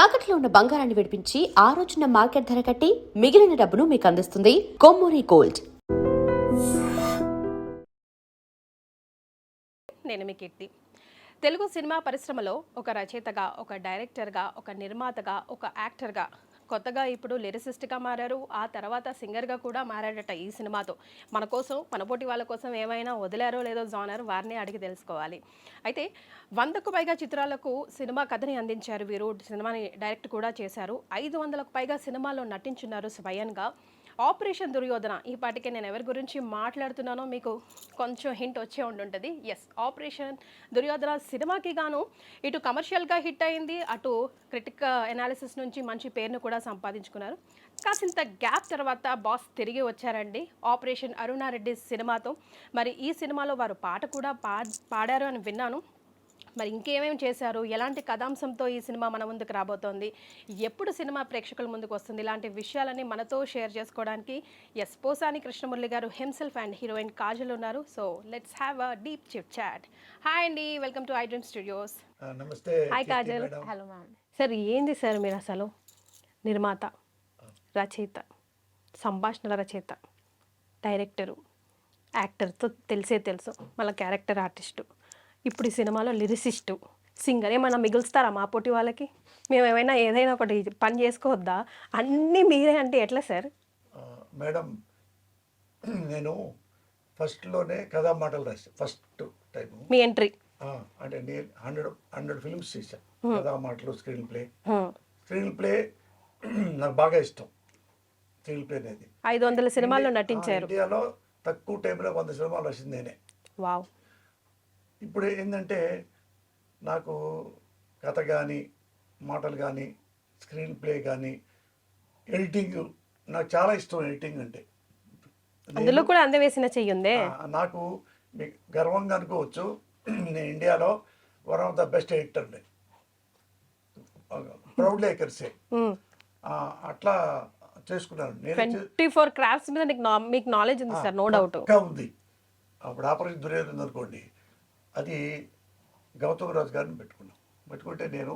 తాకట్లో ఉన్న బంగారాన్ని విడిపించి ఆ రోజున మార్కెట్ ధర కట్టి మిగిలిన డబ్బును మీకు అందిస్తుంది కొమ్మూరి గోల్డ్. నేను మీ కీర్తి. తెలుగు సినిమా పరిశ్రమలో ఒక రచయితగా, ఒక డైరెక్టర్గా, ఒక నిర్మాతగా, ఒక యాక్టర్గా, కొత్తగా ఇప్పుడు లిరిసిస్ట్గా మారారు. ఆ తర్వాత సింగర్గా కూడా మారాడట ఈ సినిమాతో. మన కోసం, మన పోటీ వాళ్ళ కోసం ఏమైనా వదిలారో లేదో జానర్ వారిని అడిగి తెలుసుకోవాలి. అయితే 100కు పైగా చిత్రాలకు సినిమా కథని అందించారు వీరు. సినిమాని డైరెక్ట్ కూడా చేశారు. 500కు పైగా సినిమాల్లో నటించున్నారు స్వయంగా. ఆపరేషన్ దుర్యోధన, ఈ పాటికే నేను ఎవరి గురించి మాట్లాడుతున్నానో మీకు కొంచెం హింట్ వచ్చే ఉండుంటుంది. ఎస్, ఆపరేషన్ దుర్యోధన సినిమాకి గాను ఇటు కమర్షియల్గా హిట్ అయింది, అటు క్రిటిక్ ఎనాలిసిస్ నుంచి మంచి పేరును కూడా సంపాదించుకున్నారు. కాసింత గ్యాప్ తర్వాత బాస్ తిరిగి వచ్చారండి ఆపరేషన్ అరుణారెడ్డి సినిమాతో. మరి ఈ సినిమాలో వారు పాట కూడా పాడారు అని విన్నాను. మరి ఇంకేమేమి చేశారు, ఎలాంటి కథాంశంతో ఈ సినిమా మన ముందుకు రాబోతోంది, ఎప్పుడు సినిమా ప్రేక్షకుల ముందుకు వస్తుంది, ఇలాంటి విషయాలన్నీ మనతో షేర్ చేసుకోవడానికి ఎస్ పోసాని కృష్ణమురళి గారు హిమ్సెల్ఫ్ అండ్ హీరోయిన్ కాజల్ ఉన్నారు. So let's have a deep chit chat. Hi అండి, వెల్కమ్ టు ఐడ్రీమ్ స్టూడియోస్. నమస్తే. Hi Kajal. Hello ma'am. Sir, ఏంది సార్ మీరు అసలు నిర్మాత, రచయిత, సంభాషణల రచయిత, డైరెక్టరు, యాక్టర్తో తెలుసు, మళ్ళీ క్యారెక్టర్ ఆర్టిస్టు, ఇప్పుడు ఈ సినిమాలో లిరిసిస్టు, సింగర్. ఏమైనా మిగులుస్తారా మా పోటీ వాళ్ళకి? మేము ఏదైనా ఒకటి పని చేసుకోవద్దా? అన్నీ మీరే అంటే ఎట్లా సార్? మేడం, నేను ఫస్ట్లోనే కథా మాటలు రాశాను. ఫస్ట్ టైం మీ ఎంట్రీ అంటే నేను 100 ఫిల్మ్స్ చేశాను. కథా మాటలు, స్క్రీన్ ప్లే నాకు బాగా ఇష్టం. స్క్రీన్ ప్లే అనేది 500 సినిమాల్లో నటించారు. ఇండియాలో తక్కువ టైంలో 100 సినిమాలు వచ్చింది నేనే. వావ్. ఇప్పుడు ఏంటంటే నాకు కథ కానీ, మాటలు కానీ, స్క్రీన్ ప్లే కానీ, ఎడిటింగ్ నాకు చాలా ఇష్టం. ఎడిటింగ్ అంటే అందులో కూడా అందవేసిన చెయ్యుందే. నాకు మీకు గర్వంగా అనుకోవచ్చు, నేను ఇండియాలో వన్ ఆఫ్ ద బెస్ట్ ఎడిటర్ని, ప్రౌడ్లీ ఐ కెన్ సే. అట్లా చేసుకున్నాను నేను. 24 క్రాఫ్ట్స్ మీద మీకు నాలెడ్జ్ ఉంది సార్, నో డౌట్. ఉంది. అప్పుడు ఆపరేషన్ దుర్యోధన అనుకోండి, అది గౌతమ్ రాజు గారిని పెట్టుకుంటే నేను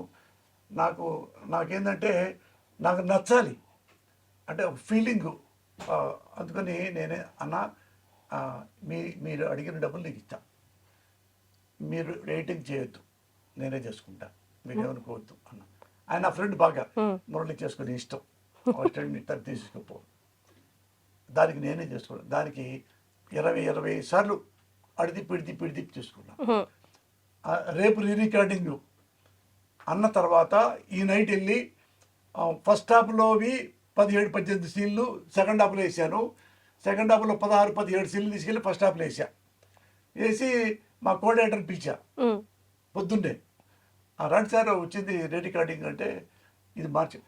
నాకేంటంటే నాకు నచ్చాలి అంటే ఫీలింగు. అందుకని నేనే అన్న, మీరు అడిగిన డబ్బులు నీకు ఇస్తా, మీరు రేటింగ్ చేయొద్దు, నేనే చేసుకుంటా, మీరు ఏమనుకోవద్దు అన్న. ఆయన నా ఫ్రెండ్ బాగా, మురళి చేసుకునే ఇష్టం, తీసుకుపో, దానికి నేనే చేసుకున్నాను. దానికి 20 సార్లు పిడిది చేసుకున్నా. రేపు రికార్డింగ్ అన్న తర్వాత ఈ నైట్ వెళ్ళి ఫస్ట్ హాఫ్లోవి 17-18 సీన్లు సెకండ్ హాఫ్లో వేసాను. సెకండ్ హాఫ్లో 16-17 సీన్లు తీసుకెళ్ళి ఫస్ట్ హాఫ్లో వేసి మా కోఆర్డినేటర్ని పిలిచా పొద్దున్నే. రండి సార్, వచ్చింది రికార్డింగ్ అంటే ఇది మార్చి.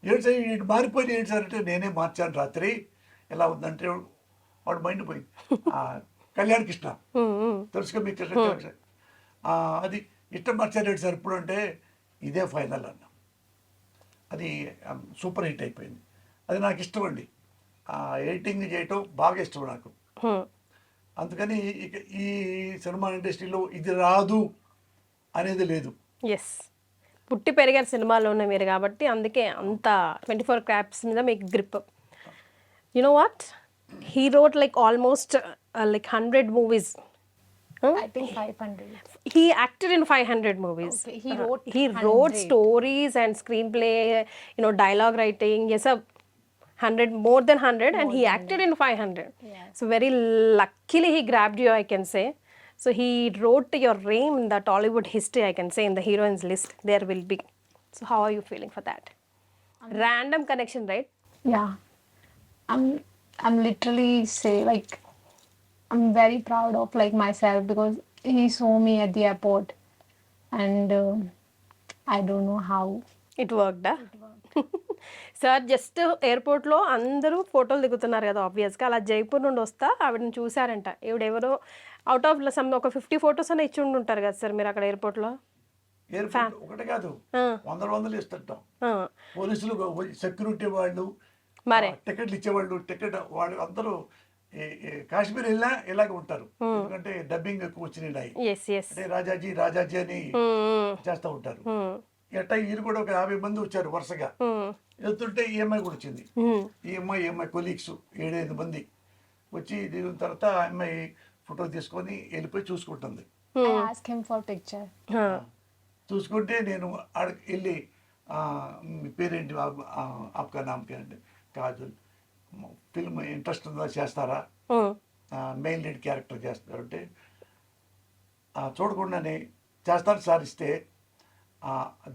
ఏంటి సార్ ఇది మారిపోయింది, ఏంటి సార్ అంటే నేనే మార్చాను రాత్రి. ఎలా ఉందంటే వాడు మైండ్ పోయింది. కళ్యాణ్ కృష్ణ తెలుసుగా మీకు, కృష్ణ అది ఇష్టం మార్చారేంటి సార్ ఇప్పుడు అంటే ఇదే ఫైనల్ అన్న. అది సూపర్ హిట్ అయిపోయింది. అది నాకు ఇష్టం అండి, ఎడిటింగ్ చేయటం బాగా ఇష్టం నాకు. అందుకని ఇక ఈ సినిమా ఇండస్ట్రీలో ఇది రాదు అనేది లేదు. ఎస్, పుట్టి పెరిగారు సినిమాలో ఉన్న మీరు కాబట్టి అందుకే అంత 24 క్రాఫ్ట్స్ మీద మీకు grip. You know what, he wrote like almost like 100 movies. I think 500. He acted in 500 movies. Okay. He wrote he wrote stories and screenplay, dialogue writing. Yes, 100, more than 100, and he acted in 500. Yeah. So very luckily he grabbed you, I can say. So he wrote your name in the Tollywood history, I can say, in the heroines list there will be. So how are you feeling for that? Random connection, right? Yeah. I'm literally I'm very proud of myself because he saw me at the airport and I don't know how it worked. Sir just ఎయిర్పోర్ట్లో అందరూ ఫోటోలు దిగుతున్నారు కదా ఆబ్వియస్గా. అలా జైపూర్ నుండి వస్తా ఆవిడని చూసారంట. ఎవడెవరో అవుట్ ఆఫ్ సమ్ ఒక 50 ఫొటోస్ అని ఇచ్చి ఉంటారు కదా సార్ మీరు అక్కడ ఎయిర్పోర్ట్లో. ఒకటి కాదు, 100 ఇస్తుంటాం. పోలీసులు, సెక్యూరిటీ వాళ్ళు, టికెట్లు ఇచ్చేవాళ్ళు, వాళ్ళు అందరూ కాశ్మీర్ వెళ్ళినా ఇలాగే ఉంటారు. ఎందుకంటే డబ్బింగ్ ఎక్కువ వచ్చినాయి, అంటే రాజాజీ అని చేస్తూ ఉంటారు. ఎట్టా వీళ్ళు కూడా ఒక 50 మంది వచ్చారు వరుసగా. వెళ్తుంటే ఈ అమ్మాయి కూడా వచ్చింది. ఈ అమ్మాయి కొలీగ్స్ 7-8 మంది వచ్చి దిగిన తర్వాత ఆ అమ్మాయి ఫోటో తీసుకొని వెళ్ళిపోయి చూసుకుంటుంది. I asked him for picture. చూసుకుంటే నేను ఆడికి వెళ్ళి మీ పేరేంటి, ఆప్కా నామ్ క్యా అంటే కాజల్, ఫిల్మ్ ఇంట్రెస్ట్ ఉందా, చేస్తారా, మెయిన్ లీడ్ క్యారెక్టర్ చేస్తారంటే చూడకుండానే చేస్తాను సార్ ఇస్తే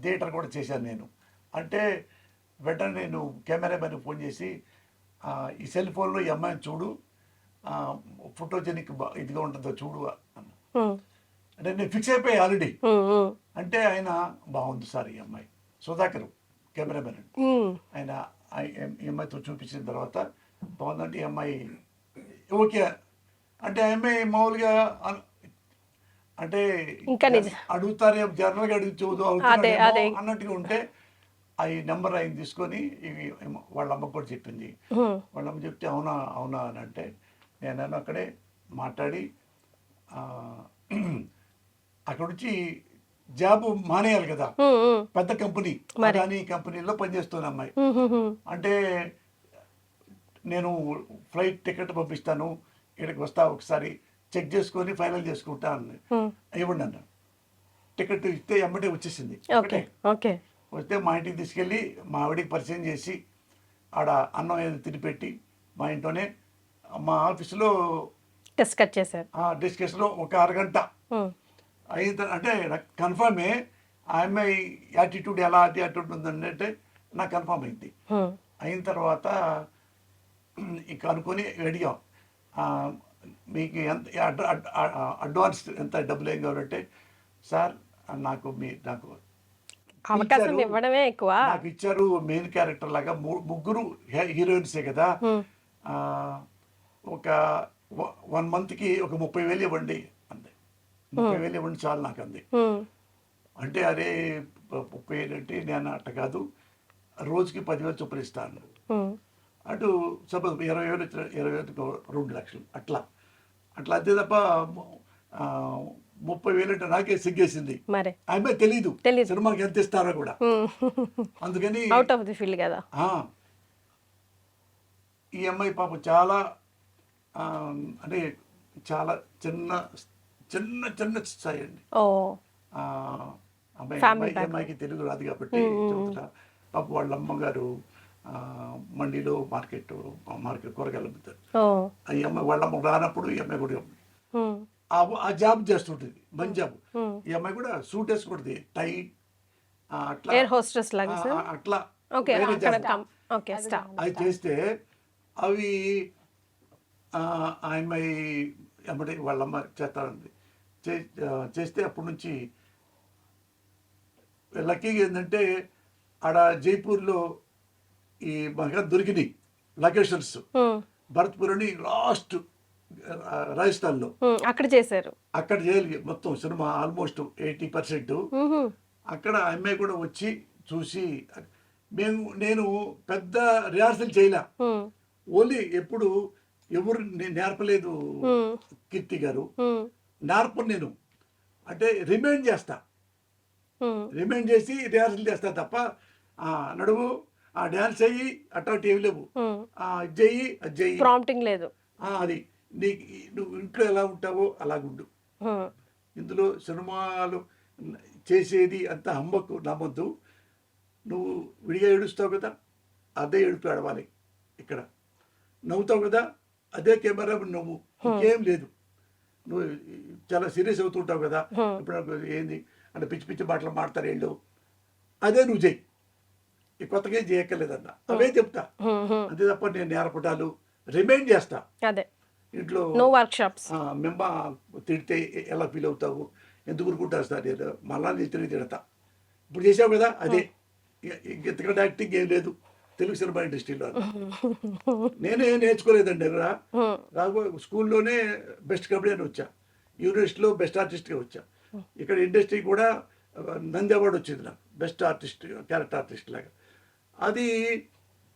థియేటర్ కూడా చేశాను నేను అంటే వెంటనే నేను కెమెరామెన్ ఫోన్ చేసి ఈ సెల్ ఫోన్లో ఈ అమ్మాయిని చూడు, ఫోటోజెనిక్ ఇదిగా ఉంటుందో చూడు అన్న. అంటే నేను ఫిక్స్ అయిపోయి ఆల్రెడీ. అంటే ఆయన బాగుంది సార్ ఈ అమ్మాయి, సుధాకర్ కెమెరామెన్, ఆయన ఈ అమ్మాయితో చూపించిన తర్వాత బాగుందంటే ఈ అమ్మాయి ఓకే అంటే ఆ అమ్మాయి మామూలుగా అంటే అడుగుతారే జనరల్గా అడుగుతూ అన్నట్టుగా ఉంటే ఈ నెంబర్ ఆయన తీసుకొని ఇవి వాళ్ళ అమ్మకు కూడా చెప్పింది. వాళ్ళ అమ్మ చెప్తే అవునా అవునా అని అంటే నేను అక్కడే మాట్లాడి అక్కడ నుంచి జాబ్ మానేయాలి కదా, పెద్ద కంపెనీ అదాని కంపెనీలో పనిచేస్తున్న అమ్మాయి. అంటే నేను ఫ్లైట్ టికెట్ పంపిస్తాను, ఇక్కడికి వస్తా, ఒకసారి చెక్ చేసుకొని ఫైనల్ చేసుకుంటా అని ఇవ్వండి అన్న. టికెట్ ఇస్తే ఎమ్మటే వచ్చేసింది. వస్తే మా ఇంటికి తీసుకెళ్ళి మా ఆవిడికి పరిచయం చేసి ఆడ అన్నం ఏదో తినిపెట్టి మా ఇంట్లోనే మా ఆఫీసులో డిస్కషన్లో ఒక అరగంట అయిన అంటే నాకు కన్ఫర్మే ఆ అమ్మాయి యాటిట్యూడ్ ఎలా యాటిట్యూడ్ ఉందంటే నాకు కన్ఫర్మ్ అయింది. అయిన తర్వాత ఇక అనుకొని అడిగాం మీకు ఎంత అడ్వాన్స్ ఎంత డబ్బులు ఏం కావాలంటే సార్ నాకు అవకాశం ఇవ్వడమే ఎక్కువ నాకు ఇచ్చారు. మెయిన్ క్యారెక్టర్ లాగా ముగ్గురు హీరోయిన్సే కదా, ఒక 1 monthకి ఒక 30,000 ఇవ్వండి అంది. 30,000 ఇవ్వండి చాలు నాకు అంది. అంటే అరే 30,000 అంటే నేను అట్ట కాదు, రోజుకి 10,000 చొప్పున ఇస్తాను. అటు సపోజ్ 20,000 2 లక్షలు అట్లా అంతే తప్ప 30,000 అంటే నాకే సిగ్గేసింది. ఆమె తెలీదు సినిమాకి ఎంత ఇస్తారో కూడా. అందుకని అవుట్ ఆఫ్ ది ఫీల్డ్ కదా. ఈ అమ్మాయి పాపం చాలా అంటే చాలా చిన్న చిన్న చిన్న స్థాయి అండి. అమ్మాయికి తెలుగు రాదు కాబట్టి పాప వాళ్ళ అమ్మగారు మండీలో మార్కెట్ కూరగాయలు అమ్ముతారు. ఈ అమ్మాయి వాళ్ళ అమ్మ రానప్పుడు ఈ అమ్మాయి కూడా ఆ జాబ్ చేస్తుంటుంది, మంచి జాబ్. ఈ అమ్మాయి కూడా సూట్ వేసుకుంటుంది, టై అట్లా అట్లా అది చేస్తే అవి ఆ అమ్మాయి అమ్మటి వాళ్ళ అమ్మ చేస్తారండి. చేస్తే అప్పటి నుంచి లక్కీగా ఏంటంటే ఆడ జైపూర్లో ఈ బాగా దొరికినాయి లొకేషన్స్. భరత్పూర్ అని లాస్ట్ రాజస్థాన్లో అక్కడ చేశారు. అక్కడ చేయాలి మొత్తం సినిమా ఆల్మోస్ట్ 80%. అక్కడ అమ్మాయి కూడా వచ్చి చూసి నేను పెద్ద రిహార్సల్ చేయలే, ఓన్లీ ఎప్పుడు ఎవరు నేర్పలేదు కీర్తి గారు, నేర్పను నేను అంటే రిమైండ్ చేస్తా, రిమైండ్ చేసి రిహార్సల్ చేస్తా తప్ప నడువు ఆ డ్యాన్స్ అయ్యి అట్రాక్ట్ ఏమి లేవు, ఇది చెయ్యి అది చెయ్యి ప్రాంప్టింగ్ లేదు. అది నీకు నువ్వు ఇంట్లో ఎలా ఉంటావో అలాగుండు. ఇందులో సినిమాలు చేసేది అంత హమ్మకు నమ్మద్దు. నువ్వు విడిగా ఏడుస్తావు కదా, అదే ఏడుపు ఏడవాలి. ఇక్కడ నవ్వుతావు కదా, అదే కెమెరా నవ్వు, ఇంకేం లేదు. నువ్వు చాలా సీరియస్ అవుతుంటావు కదా, ఇప్పుడు ఏంది అంటే పిచ్చి పిచ్చి మాటలు మాడతారు వీళ్ళు, అదే నువ్వు చెయ్యి, ఈ కొత్తగా ఏం చేయక్కర్లేదన్న, అవే చెప్తా. అంతే తప్ప నేను నేర్పటాలు రిమైండ్ చేస్తా. ఇంట్లో మేము తిడితే ఎలా ఫీల్ అవుతావు, ఎందుకు ఊరుకుంటారు సార్, నేను మళ్ళా నేను తిడతా. ఇప్పుడు చేసావు కదా అదే, ఇంతకంటే యాక్టింగ్ ఏం లేదు తెలుగు సినిమా ఇండస్ట్రీలో. నేనే నేర్చుకోలేదండి. రాఘవ స్కూల్లోనే బెస్ట్ కబడ్డీ అని వచ్చా, యూనివర్సిటీలో బెస్ట్ ఆర్టిస్ట్గా వచ్చా, ఇక్కడ ఇండస్ట్రీ కూడా నంది అవార్డు వచ్చింది నాకు బెస్ట్ ఆర్టిస్ట్, క్యారెక్టర్ ఆర్టిస్ట్ లాగా. అది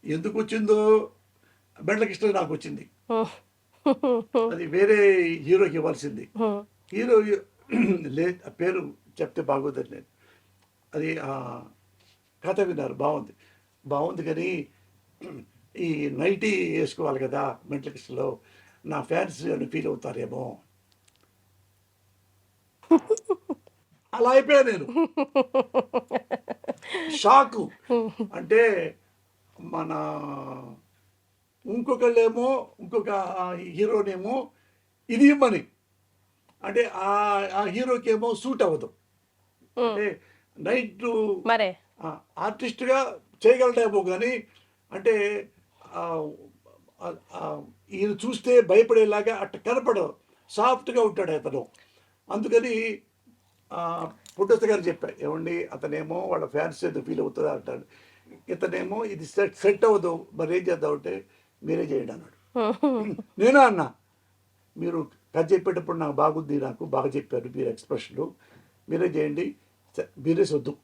ఎందుకు వచ్చిందో బెండ్లకృష్ణ నాకు వచ్చింది, అది వేరే హీరోకి ఇవ్వాల్సింది. హీరో పేరు చెప్తే బాగోదని నేను అది కథ విన్నారు, బాగుంది బాగుంది. కానీ ఈ నైటీ వేసుకోవాలి కదా మెంటల్ కిస్లో, నా ఫ్యాన్స్ అని ఫీల్ అవుతారేమో, అలా అయిపోయా నేను. షాకు. అంటే మన ఇంకొకళ్ళేమో ఇంకొక హీరోనేమో ఇది ఇమ్మని, అంటే ఆ హీరోకి ఏమో సూట్ అవ్వదు. అంటే నైట్ మరే ఆర్టిస్ట్గా చేయగలడేమో కానీ, అంటే ఆ, ఈయన చూస్తే భయపడేలాగా అట్ట కనపడదు, సాఫ్ట్గా ఉంటాడు అతను. అందుకని పుట్టస్త గారు చెప్పా, ఏమండి అతనేమో వాళ్ళ ఫ్యాన్స్ ఏదో ఫీల్ అవుతుందా అంటాడు, ఇతనేమో ఇది సెట్ అవ్వదు, మరి ఏం చేద్దామంటే మీరే చేయండి అన్నాడు. నేనా అన్నా, మీరు కథ చెప్పేటప్పుడు నాకు బాగుంది, నాకు బాగా చెప్పారు మీరు ఎక్స్ప్రెషన్లు, మీరే చేయండి, మీరే వద్దు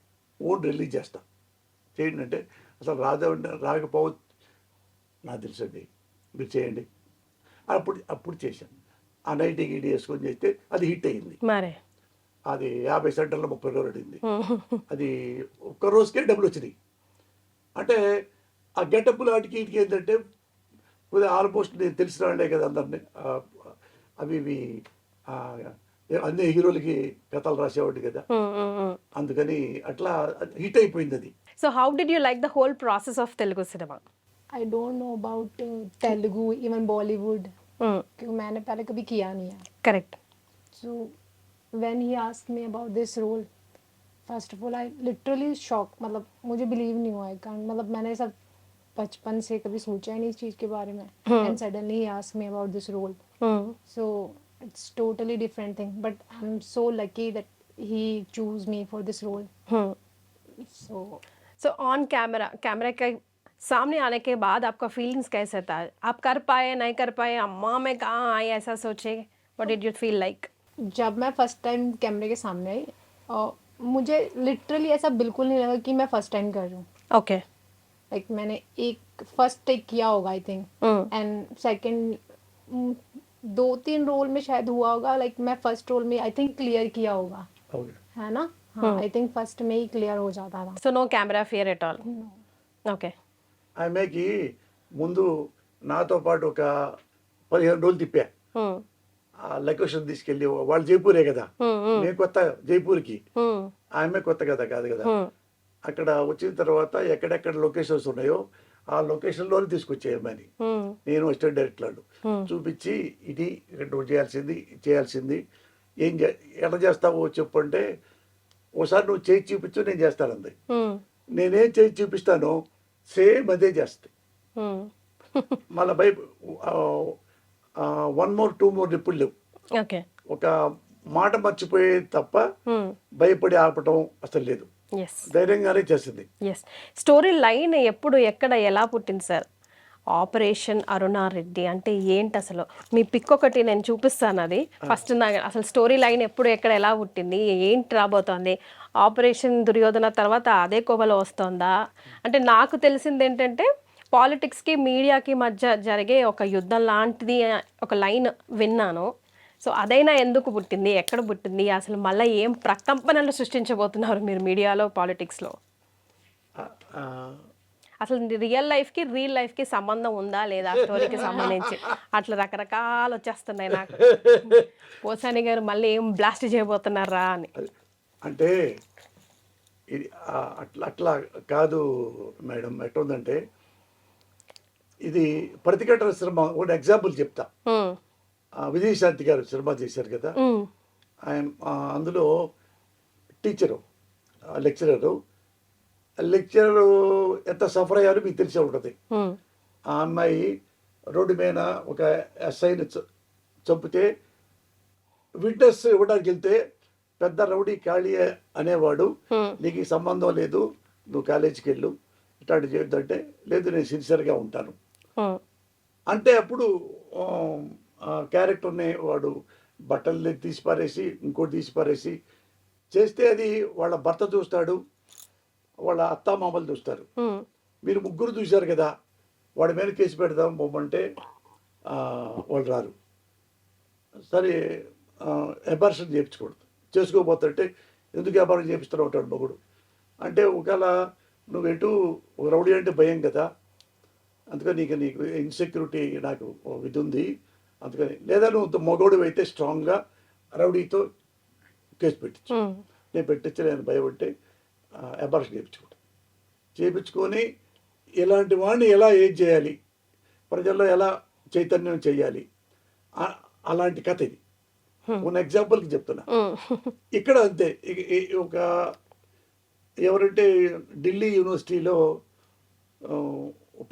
ఓన్ రిలీజ్ చేస్తా చేయండి అంటే, అసలు రాకపోవచ్చు నాకు తెలుసండి, మీరు చేయండి. అప్పుడు చేశాను. ఆ నైట్ గిడి వేసుకొని చేస్తే అది హిట్ అయింది. మరే అది 50 సెంటర్లో 30 రోజులు అడింది. అది ఒక్క రోజుకే డబ్బులు వచ్చినాయి. అంటే ఆ గెటప్లు వాటికి వీటికి ఏంటంటే కొద్దిగా ఆల్మోస్ట్ నేను తెలిసిన వాళ్ళే కదా అందరినీ, అవి ఇవి అన్ని హీరోలకి కథలు రాసేవాడు కదా, అందుకని అట్లా హిట్ అయిపోయింది అది. So how did you like the whole process of Telugu cinema? I don't know about Telugu, even Bollywood, क्योंकि मैंने पहले कभी किया नहीं है. Correct. So when he asked me about this role, first of all I literally shocked. मतलब मुझे believe नहीं हुआ, मतलब मैंने सब बचपन से कभी सोचा ही नहीं इस चीज़ के बारे में, and suddenly he asked me about this role. So it's totally different thing, but I'm so lucky that he chose me for this role. So on camera के सामने आने के बाद आपका फीलिंग्स कैसे था? आप कर पाए नहीं कर पाए, अम्मा मैं कहाँ आई ऐसा सोचे, what did you feel like? जब मैं फर्स्ट टाइम कैमरे के सामने आई, मुझे लिटरली ऐसा बिल्कुल नहीं लगा कि मैं फर्स्ट टाइम कर रही हूँ. ओके. लाइक मैंने एक फर्स्ट टेक किया होगा I think, and second 2-3 role में शायद हुआ होगा. लाइक मैं फर्स्ट रोल में आई थिंक क्लियर किया होगा, है ना? हाँ, आई थिंक फर्स्ट में ही क्लियर हो जाता था. So no camera fear at all? Okay. ఆమెకి ముందు నాతో పాటు ఒక 15 రోజులు తిప్పా. ఆ లొకేషన్ తీసుకెళ్ళి, వాళ్ళు జైపూరే కదా, నేను కొత్త జైపూర్కి, ఆమె కొత్త కదా కాదు కదా. అక్కడ వచ్చిన తర్వాత ఎక్కడెక్కడ లొకేషన్స్ ఉన్నాయో ఆ లొకేషన్లోనే తీసుకొచ్చేయమని నేను అసిస్టెంట్ డైరెక్టర్లు చూపించి, ఇది ఇక్కడ నువ్వు చేయాల్సింది ఏం ఎట్లా చేస్తావో చెప్పు అంటే, ఒకసారి నువ్వు చేయి చూపించు నేను చేస్తానంది. నేనేం చేయి చూపిస్తానో సేమ్ అదే చేస్తాయి. మళ్ళీ 1 more 2 more ఇప్పుడు లేవు. ఓకే. ఒక మాట మర్చిపోయే తప్ప భయపడి ఆపటం అసలు లేదు, ధైర్యంగానే చేస్తుంది. ఎస్. స్టోరీ లైన్ ఎప్పుడు ఎక్కడ ఎలా పుట్టింది సార్? ఆపరేషన్ అరుణారెడ్డి అంటే ఏంటి అసలు? మీ పిక్ ఒకటి నేను చూపిస్తాను, అది ఫస్ట్ అసలు స్టోరీ లైన్ ఎప్పుడు ఎక్కడ ఎలా పుట్టింది, ఏంటి రాబోతోంది? ఆపరేషన్ దుర్యోధన తర్వాత అదే కోవలో వస్తుందా? అంటే నాకు తెలిసింది ఏంటంటే పాలిటిక్స్కి మీడియాకి మధ్య జరిగే ఒక యుద్ధం లాంటిది ఒక లైన్ విన్నాను. సో అదైనా ఎందుకు పుట్టింది, ఎక్కడ పుట్టింది, అసలు మళ్ళీ ఏం ప్రకంపనలు సృష్టించబోతున్నారు మీరు మీడియాలో, పాలిటిక్స్లో? అసలు రియల్ లైఫ్కి సంబంధం ఉందా లేదా స్టోరీకి సంబంధించి? అట్లా రకరకాలు వచ్చేస్తున్నాయి నాకు. పోసాని గారు మళ్ళీ ఏం బ్లాస్ట్ చేయబోతున్నారా అని. అంటే ఇది అట్లా కాదు మేడం. ఎట్లుందంటే ఇది ప్రతిఘటన సినిమా. ఒక ఎగ్జాంపుల్ చెప్తా. విజయశాంతి గారు సినిమా చేశారు కదా, ఆయన అందులో టీచరు, లెక్చరరు ఎంత సఫర్ అయ్యారో మీకు తెలిసే ఉంటుంది. ఆ అమ్మాయి రోడ్డు మీద ఒక ఎస్ఐని చంపితే విట్నెస్ ఇవ్వడానికి వెళ్తే పెద్ద రౌడీ ఖాళీ అనేవాడు, నీకు సంబంధం లేదు, నువ్వు కాలేజీకి వెళ్ళు, ఇట్లాంటి చేయొద్దంటే, లేదు నేను సిన్సియర్గా ఉంటాను అంటే, అప్పుడు క్యారెక్టర్ని వాడు బట్టలు తీసి పారేసి ఇంకోటి తీసి పారేసి చేస్తే అది వాళ్ళ భర్త చూస్తాడు, వాళ్ళ అత్తామామలు చూస్తారు. మీరు ముగ్గురు చూశారు కదా, వాడి మీద కేసు పెడదాం బొమ్మంటే వాళ్ళు రారు. సరే అబార్షన్ చేసుకోకూడదు, చేసుకోబోతుంటే ఎందుకు అబార్షన్ చేపిస్తూ ఉంటాడు మగుడు. అంటే ఒకవేళ నువ్వు ఎటు రౌడీ అంటే భయం కదా, అందుకని నీకు ఇన్సెక్యూరిటీ నాకు ఇది ఉంది, అందుకని లేదా నువ్వు మగోడు అయితే స్ట్రాంగ్గా రౌడీతో కేసు పెట్టించు. నేను పెట్టించి నేను భయపట్టి అబార్షన్ చేయించుకొని ఇలాంటి వాడిని ఎలా ఏం చేయాలి, ప్రజల్లో ఎలా చైతన్యం చేయాలి, అలాంటి కథ ఇది. ఉన్న ఎగ్జాంపుల్కి చెప్తున్నా. ఇక్కడ అంతే. ఒక ఎవరంటే ఢిల్లీ యూనివర్సిటీలో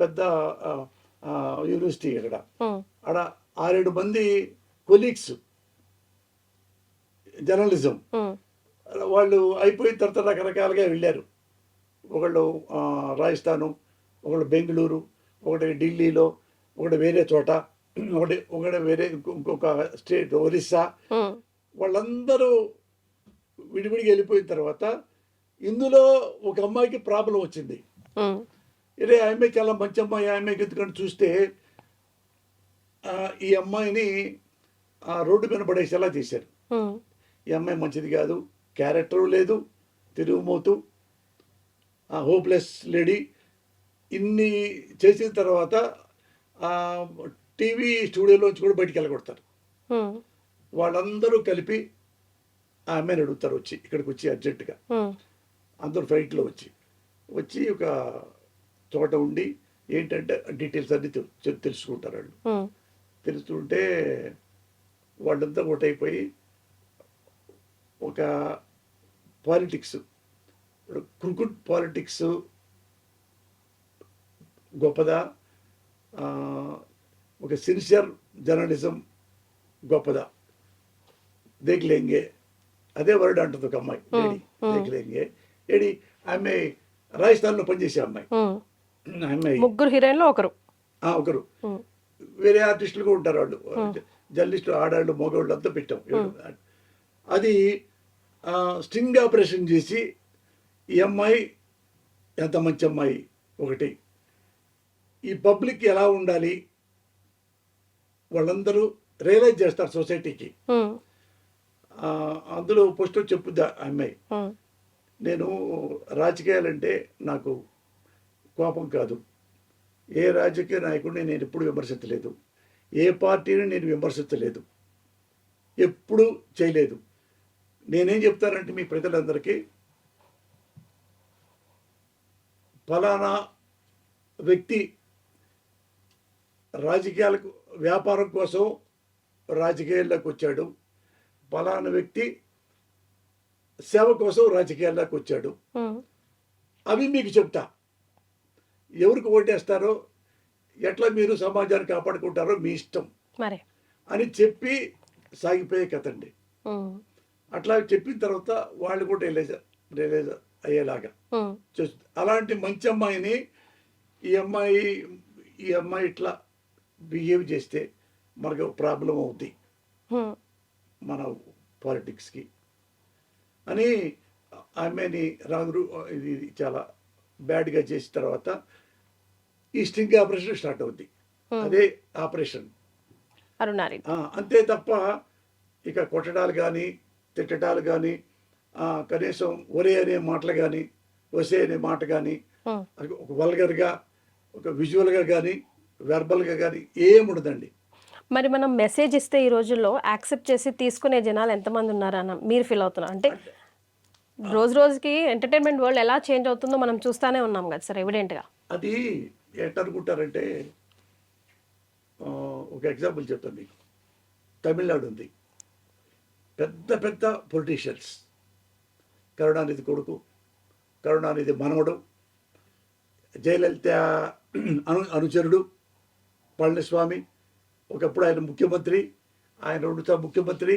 పెద్ద యూనివర్సిటీ అక్కడ ఆడ 6-7 మంది కొలీగ్స్ జర్నలిజం వాళ్ళు అయిపోయిన తర్వాత రకరకాలుగా వెళ్ళారు. ఒకళ్ళు రాజస్థాను, ఒకళ్ళు బెంగళూరు, ఒకటి ఢిల్లీలో, ఒకటి వేరే చోట, ఒకటి వేరే ఇంకొక స్టేట్ ఒరిస్సా. వాళ్ళందరూ విడివిడిగా వెళ్ళిపోయిన తర్వాత ఇందులో ఒక అమ్మాయికి ప్రాబ్లం వచ్చింది. ఇదే ఆ అమ్మాయి చాలా మంచి అమ్మాయి, ఆ అమ్మాయికి ఎందుకంటే చూస్తే ఈ అమ్మాయిని రోడ్డు మీద పడేసేలా చేశారు. ఈ అమ్మాయి మంచిది కాదు, క్యారెక్టరు లేదు, తిరుగుమోతు, హోప్లెస్ లేడీ. ఇన్ని చేసిన తర్వాత టీవీ స్టూడియోలోంచి కూడా బయటికి వెళ్ళగొడతారు. వాళ్ళందరూ కలిపి ఆ అమ్మాయిని అడుగుతారు వచ్చి, ఇక్కడికి వచ్చి అర్జెంటుగా అందరూ ఫ్లైట్లో వచ్చి ఒక చోట ఉండి ఏంటంటే డీటెయిల్స్ అన్ని తెలుసుకుంటారు. వాళ్ళు తెలుస్తుంటే వాళ్ళంతా ఒకటైపోయి ఒక పాలిటిక్స్, క్రికెట్ పాలిటిక్స్ గొప్పదా, ఒక సిన్సియర్ జర్నలిజం గొప్పదా, దేఖ్లేంగే అదే వర్డ్ అంటుంది ఒక అమ్మాయి. దేఖ్లేంగే ఏడి ఆమె రాజస్థాన్లో పనిచేసే అమ్మాయి. ముగ్గురు హీరోయిన్లో ఒకరు వేరే ఆర్టిస్టులు కూడా ఉంటారు. వాళ్ళు జర్నలిస్టులు, ఆడాళ్ళు, మగవాళ్ళు అంతా పెట్టాం. అది స్టింగ్ ఆపరేషన్ చేసి ఈ అమ్మాయి ఎంత మంచి అమ్మాయి ఒకటి, ఈ పబ్లిక్ ఎలా ఉండాలి వాళ్ళందరూ రియలైజ్ చేస్తారు సొసైటీకి. అందులో ఫస్ట్ చెప్పుద్దా అమ్మాయి, నేను రాజకీయాలంటే నాకు కోపం కాదు, ఏ రాజకీయ నాయకుడిని నేను ఎప్పుడు విమర్శించలేదు, ఏ పార్టీని నేను విమర్శించలేదు, ఎప్పుడు చేయలేదు. నేనేం చెప్తానంటే మీ ప్రజలందరికీ, ఫలానా వ్యక్తి రాజకీయాలకు వ్యాపారం కోసం రాజకీయాల్లోకి వచ్చాడు, ఫలానా వ్యక్తి సేవ కోసం రాజకీయాల్లోకి వచ్చాడు, అవి మీకు చెప్తా. ఎవరికి ఓటేస్తారో, ఎట్లా మీరు సమాజాన్ని కాపాడుకుంటారో మీ ఇష్టం అని చెప్పి సాగిపోయే కథ అండి. అట్లా చెప్పిన తర్వాత వాళ్ళు కూడా రియలైజ్ అయ్యేలాగా చేస్తుంది. అలాంటి మంచి అమ్మాయిని ఈ అమ్మాయి ఇట్లా బిహేవ్ చేస్తే మనకు ప్రాబ్లం అవుతుంది మన పాలిటిక్స్కి అని ఆమెని ఇది చాలా బ్యాడ్గా చేసిన తర్వాత ఈ స్టింగ్ ఆపరేషన్ స్టార్ట్ అవుద్ది. అదే ఆపరేషన్ అంతే తప్ప ఇక కొట్టడాలు కానీ తిట్టడాలు కానీ కనీసం ఒరే అనే మాటలు కానీ వసే అనే మాట కానీ ఒక వల్గర్గా ఒక విజువల్గా కానీ వెర్బల్గా కానీ ఏముండదండి. మరి మనం మెసేజ్ ఇస్తే ఈ రోజుల్లో యాక్సెప్ట్ చేసి తీసుకునే జనాలు ఎంతమంది ఉన్నారన్న మీరు ఫీల్ అవుతున్నారు? అంటే రోజు రోజుకి ఎంటర్టైన్మెంట్ వరల్డ్ ఎలా చేంజ్ అవుతుందో మనం చూస్తూనే ఉన్నాం కదా సార్, ఎవిడెంట్గా. అది ఎట్టనుకుంటారంటే, ఒక ఎగ్జాంపుల్ చెప్తాను మీకు. తమిళనాడు ఉంది, పెద్ద పెద్ద పొలిటీషియన్స్, కరుణానిధి కొడుకు, కరుణానిధి మనవడు, జయలలిత అనుచరుడు పళనిస్వామి, ఒకప్పుడు ఆయన ముఖ్యమంత్రి, ఆయన 2 సార్లు ముఖ్యమంత్రి.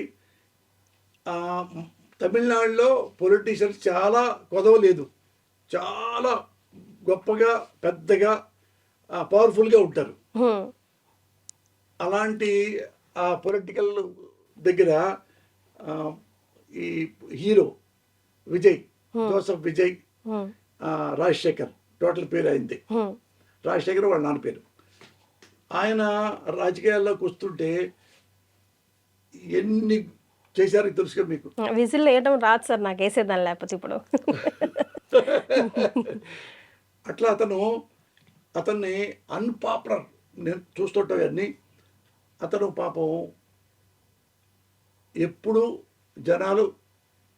తమిళనాడులో పొలిటీషియన్స్ చాలా కొదవలేదు, చాలా గొప్పగా పెద్దగా పవర్ఫుల్గా ఉంటారు. అలాంటి ఆ పొలిటికల్ దగ్గర ఈ hero Vijay, Joseph Vijay, Rajasekhar, total పేరు అయింది రాజశేఖర్, వాళ్ళ నాన్న పేరు. ఆయన రాజకీయాల్లోకి వస్తుంటే ఎన్ని చేశారో తెలుసుగా మీకు. విజిల్ వేయడం రాదు సార్ నాకు, వేసేదాన్ని లేకపోతే ఇప్పుడు అట్లా అతన్ని అన్పాపులర్ నేను చూస్తుంటాం అన్నీ. అతను పాపం ఎప్పుడూ జనాలు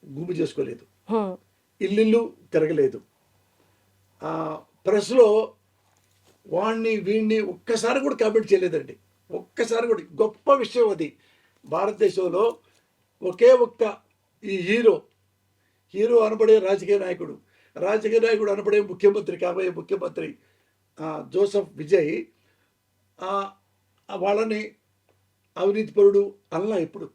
గుమి చేసుకోలేదు, ఇల్లు తిరగలేదు. ప్రెస్లో వీడిని ఒక్కసారి కూడా కామెంట్ చేయలేదండి, ఒక్కసారి కూడా. గొప్ప విషయం అది. భారతదేశంలో ఒకే ఒక్క ఈ హీరో అనబడే రాజకీయ నాయకుడు అనబడే ముఖ్యమంత్రి, కాబోయే ముఖ్యమంత్రి జోసెఫ్ విజయ్ వాళ్ళని అవినీతిపరుడు అనలా. ఎప్పుడు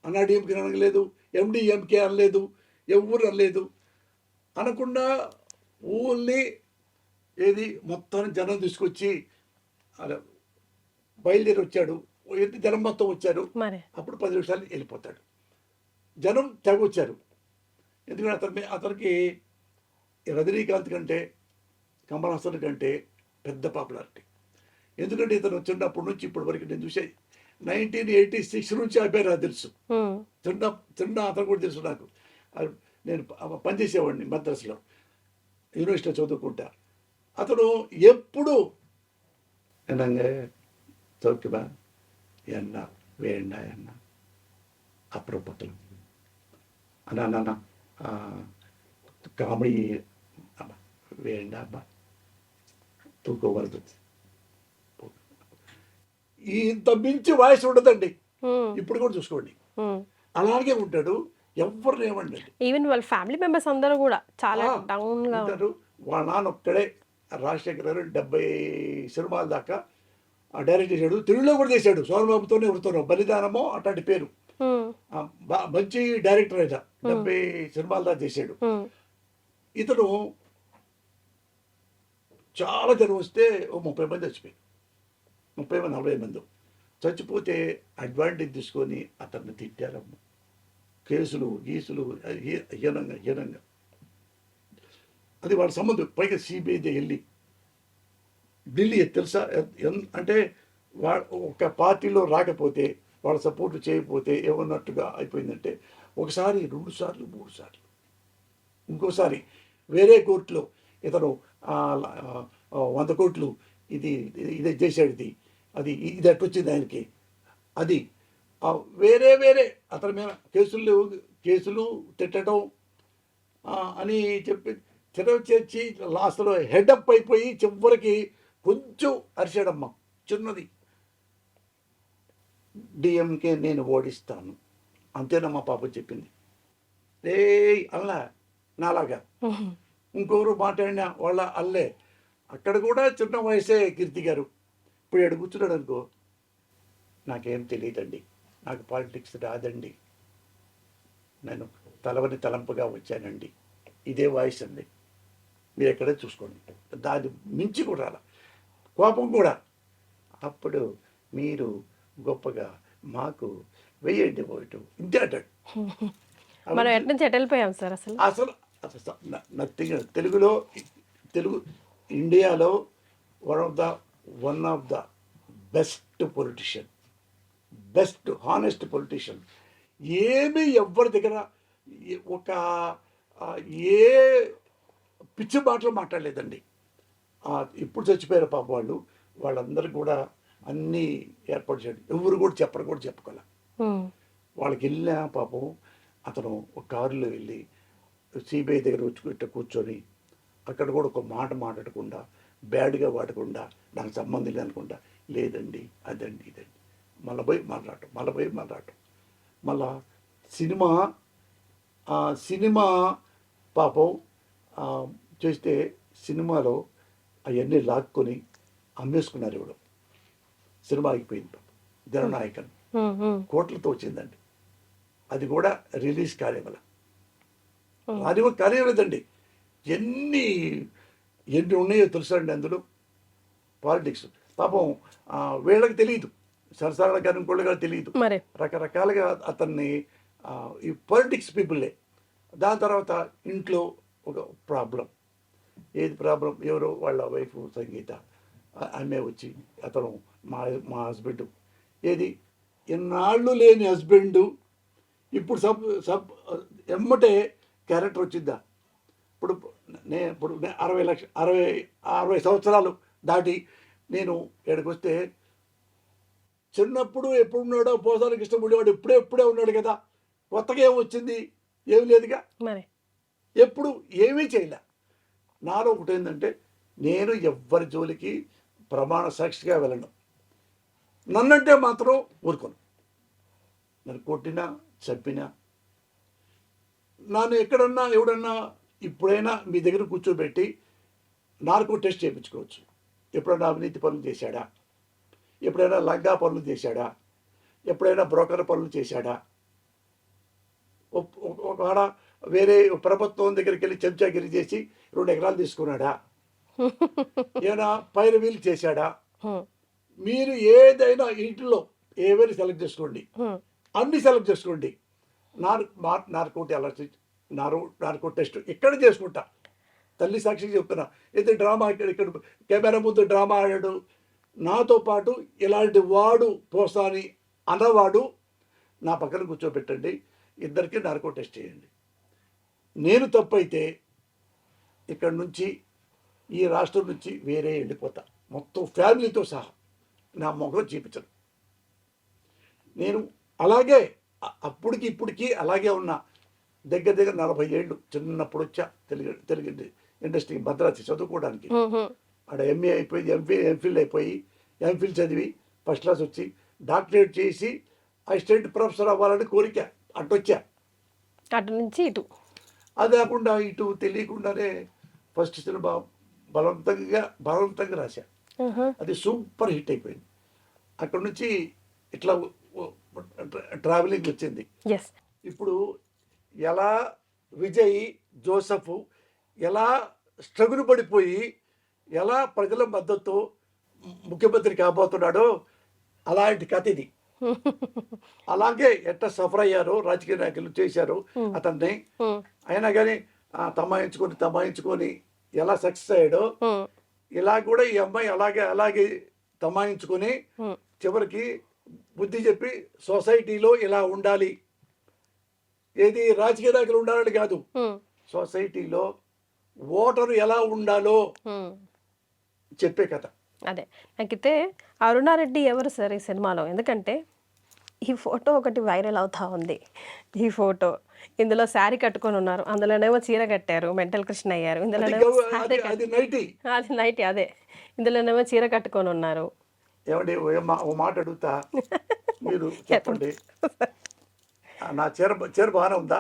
అన్నాడీఎంకే అనలేదు, ఎండిఎంకే అనలేదు, ఎవరు అనలేదు. అనకుండా ఓన్లీ ఏది మొత్తం జనం తీసుకొచ్చి అలా బయలుదేరి వచ్చాడు. జనం మొత్తం వచ్చారు. అప్పుడు 10 నిమిషాలు వెళ్ళిపోతాడు. జనం తెగ వచ్చారు. ఎందుకంటే అతనికి రజనీకాంత్ కంటే కమల్ హాసన్ కంటే పెద్ద పాపులారిటీ. ఎందుకంటే ఇతను చిన్నప్పటి నుంచి ఇప్పటి వరకు నేను చూసే 1986 నుంచి అబ్బాయి నాకు తెలుసు. చిన్న అతను కూడా తెలుసు నాకు. నేను పనిచేసేవాడిని మద్రాసులో, యూనివర్సిటీలో చదువుకుంటా. అతను ఎప్పుడు என்னங்க சௌக்கியமா என்ன வேண்டா என்ன அப்புறம் பார்க்கலாம் அண்ணா காமெடி வேண்டாம்மா తూకం వరదు. ఇంత మించి వాయిస్ ఉండదండి. ఇప్పుడు కూడా చూసుకోండి, అలాగే ఉంటాడు. ఎవరు ఏమండి, ఈవెన్ వాళ్ళ ఫ్యామిలీ మెంబర్స్ అందరూ కూడా చాలా డౌన్ గా ఉంటారు. వాళ్ళ నాన్న ఒక్కడే రాజశేఖర్ గారు 70 సినిమాల దాకా డైరెక్ట్ చేశాడు. తెలుగులో కూడా చేశాడు. సోమబాబుతోనే ఎవరితోనో బలిదానమో అట్లాంటి పేరు. మంచి డైరెక్టర్ అయినా 70 సినిమాల దాకా చేశాడు. ఇతను చాలా జనం వస్తే 30 మంది చచ్చిపోయారు. 30 మంది 40 మంది చచ్చిపోతే అడ్వాంటేజ్ తీసుకొని అతన్ని తిట్టారమ్మ. కేసులు హీనంగా అది వాళ్ళ సంబంధం. పైగా సిబిఐ వెళ్ళి ఢిల్లీ తెలుసా అంటే ఒక పార్టీలో రాకపోతే వాళ్ళ సపోర్ట్ చేయకపోతే ఏమన్నట్టుగా అయిపోయిందంటే, ఒకసారి 2 సార్లు 3 సార్లు, ఇంకోసారి వేరే కోర్టులో ఇతను 100 కోట్లు ఇదే చేశాడు, ఇది అట్టొచ్చింది ఆయనకి. అది వేరే అతని మీద కేసులు తిట్టడం అని చెప్పి చేర్చి లాస్ట్లో హెడప్ అయిపోయి చివరికి కొంచెం అరిచాడమ్మా, చిన్నది. డిఎంకే నేను ఓడిస్తాను అంతేనమ్మా పాప చెప్పింది. అల్లా నాలాగా ఇంకొకరు మాట్లాడినా వాళ్ళ అల్లే. అక్కడ కూడా చిన్న వయసే కీర్తి గారు. ఇప్పుడు ఎక్కడ కూర్చున్నాడు అనుకో, నాకేం తెలియదండి, నాకు పాలిటిక్స్ రాదండి, నేను తలంపుగా వచ్చానండి, ఇదే వాయిస్ అండి. మీరు ఎక్కడే చూసుకోండి. దాన్ని మించి కూడా రాల కోపం కూడా. అప్పుడు మీరు గొప్పగా మాకు వెయ్యండి ఓటు ఇంతే అంటాడు. మనం ఎటు నుంచి ఎటు వెళ్ళిపోయాం సార్ అసలు నథింగ్. తెలుగు ఇండియాలో one of the best politician, best honest politician. ఏమీ ఎవ్వరి దగ్గర ఒక ఏ పిచ్చి మాటలు మాట్లాడలేదండి. ఇప్పుడు చచ్చిపోయారు పాప వాళ్ళందరూ కూడా అన్నీ ఏర్పాటు చేయడం. ఎవరు కూడా చెప్పుకోలే. వాళ్ళకి వెళ్ళిన పాపం అతను ఒక కారులో వెళ్ళి సిబిఐ దగ్గర వచ్చి కూర్చొని అక్కడ కూడా ఒక మాట మాట్లాడకుండా, బ్యాడ్గా వాడకుండా, నాకు సంబంధం లేదనుకుంటా, లేదండి అదండి ఇదండి, మళ్ళీ పోయి మాట్లాడటం. మళ్ళా సినిమా పాపం చేస్తే సినిమాలో అవన్నీ లాక్కొని అమ్మేసుకున్నారు. ఇవ్వడం సినిమా ఆగిపోయింది. జననాయకన్ కోట్లతో వచ్చిందండి. అది కూడా రిలీజ్ కాలేవల. అది కూడా కాలేదండి. ఎన్ని ఉన్నాయో తెలుసా అండి అందులో. పాలిటిక్స్ పాపం వీళ్ళకి తెలియదు, సరసాల గారి ఇంకోళ్ళగా తెలియదు. రకరకాలుగా అతన్ని ఈ పొలిటిక్స్ పీపుల్లే. దాని తర్వాత ఇంట్లో ఒక ప్రాబ్లం. ఏది ప్రాబ్లం? ఎవరో వాళ్ళ వైఫ్ సంగీత ఆమె వచ్చి అతను మా హస్బెండ్ ఏది ఎన్నాళ్ళు లేని హస్బెండ్ ఇప్పుడు ఎమ్మటే క్యారెక్టర్ వచ్చిందా? ఇప్పుడు నేను ఇప్పుడు 60 సంవత్సరాలు దాటి నేను ఇక్కడికి వస్తే చిన్నప్పుడు ఎప్పుడున్నాడో పోసానికి ఇష్టపడేవాడు ఎప్పుడే ఉన్నాడు కదా, కొత్తగా ఏం వచ్చింది, ఏమి లేదుగా, మరి ఎప్పుడు ఏమీ చేయలే. నాలో ఒకటి ఏంటంటే నేను ఎవ్వరి జోలికి ప్రమాణ సాక్షిగా వెళ్ళను. నన్నంటే మాత్రం ఊరుకోను. నన్ను కొట్టినా చంపినా నన్ను ఎక్కడన్నా ఎవడన్నా ఇప్పుడైనా మీ దగ్గర కూర్చోబెట్టి నార్కో టెస్ట్ చేయించుకోవచ్చు. ఎప్పుడైనా అవినీతి పనులు చేశాడా, ఎప్పుడైనా లంగా పనులు చేశాడా, ఎప్పుడైనా బ్రోకర్ పనులు చేశాడా, ఒకవేళ వేరే ప్రభుత్వం దగ్గరికి వెళ్ళి చెంచాగిరి చేసి 2 ఎకరాలు తీసుకున్నాడా, ఏమైనా పైరవీలు చేశాడా, మీరు ఏదైనా ఇంట్లో ఏవైనా సెలెక్ట్ చేసుకోండి, అన్ని సెలెక్ట్ చేసుకోండి. నార్కో టెస్ట్ ఇక్కడ చేసుకుంటా. తల్లి సాక్షిగా చెప్తున్నా. అయితే డ్రామా ఇక్కడ కెమెరా ముందు డ్రామా ఆడాడు, నాతో పాటు ఇలాంటి వాడు పోసాని అన్నవాడు నా పక్కన కూర్చోబెట్టండి, ఇద్దరికి నార్కో టెస్ట్ చేయండి. నేను తప్పైతే ఇక్కడ నుంచి ఈ రాష్ట్రం నుంచి వేరే వెళ్ళిపోతా, మొత్తం ఫ్యామిలీతో సహా. నా మొహం చూపించను. నేను అలాగే అప్పటికి ఇప్పటికీ అలాగే ఉన్నా. దగ్గర 40 ఏళ్ళు. చిన్నప్పుడు వచ్చా తెలుగు ఇండస్ట్రీ భద్రాద్రి చదువుకోవడానికి. అక్కడ ఎంఏ అయిపోయి ఎంఫిల్ అయిపోయి ఎంఫిల్ చదివి ఫస్ట్ క్లాస్ వచ్చి డాక్టరేట్ చేసి అసిస్టెంట్ ప్రొఫెసర్ అవ్వాలని కోరిక. అటొచ్చా. అటు నుంచి ఇటు. అది కాకుండా ఇటు తెలియకుండానే ఫస్ట్ సినిమా బలవంతంగా రాశా. అది సూపర్ హిట్ అయిపోయింది. అక్కడ నుంచి ఇట్లా ట్రావెలింగ్ వచ్చింది. ఇప్పుడు ఎలా విజయ్ జోసఫ్ ఎలా స్ట్రగుల్ పడిపోయి ఎలా ప్రజల మద్దతు ముఖ్యమంత్రి కాబోతున్నాడో అలాంటి కథ ఇది. అలాగే ఎట్లా సఫర్ అయ్యారో రాజకీయ నాయకులు చేశారు అతన్ని. అయినా కానీ తమాయించుకొని ఎలా సక్సెస్ అయ్యాడో ఇలా కూడా ఈ అమ్మాయి అలాగే తమాయించుకొని చివరికి బుద్ధి చెప్పి సొసైటీలో ఇలా ఉండాలి, ఏది రాజకీయ నాయకులు ఉండాలని కాదు, సొసైటీలో ఓటరు ఎలా ఉండాలో చెప్పే కథ. అదే నాకైతే అరుణారెడ్డి ఎవరు సార్ ఈ సినిమాలో? ఎందుకంటే ఈ ఫోటో ఒకటి వైరల్ అవుతా ఉంది. ఈ ఫోటో ఇందులో శారీ కట్టుకొని ఉన్నారు, అందులోనేమో చీర కట్టారు, మెంటల్ కృష్ణ అయ్యారు. ఇందులోనేమో అది నైటీ. అదే ఇందులోనేమో చీర కట్టుకొని ఉన్నారు. ఏమండి ఓ మాట అడుగుతా, మీరు చెప్పండి. నా చీర బాగానే ఉందా?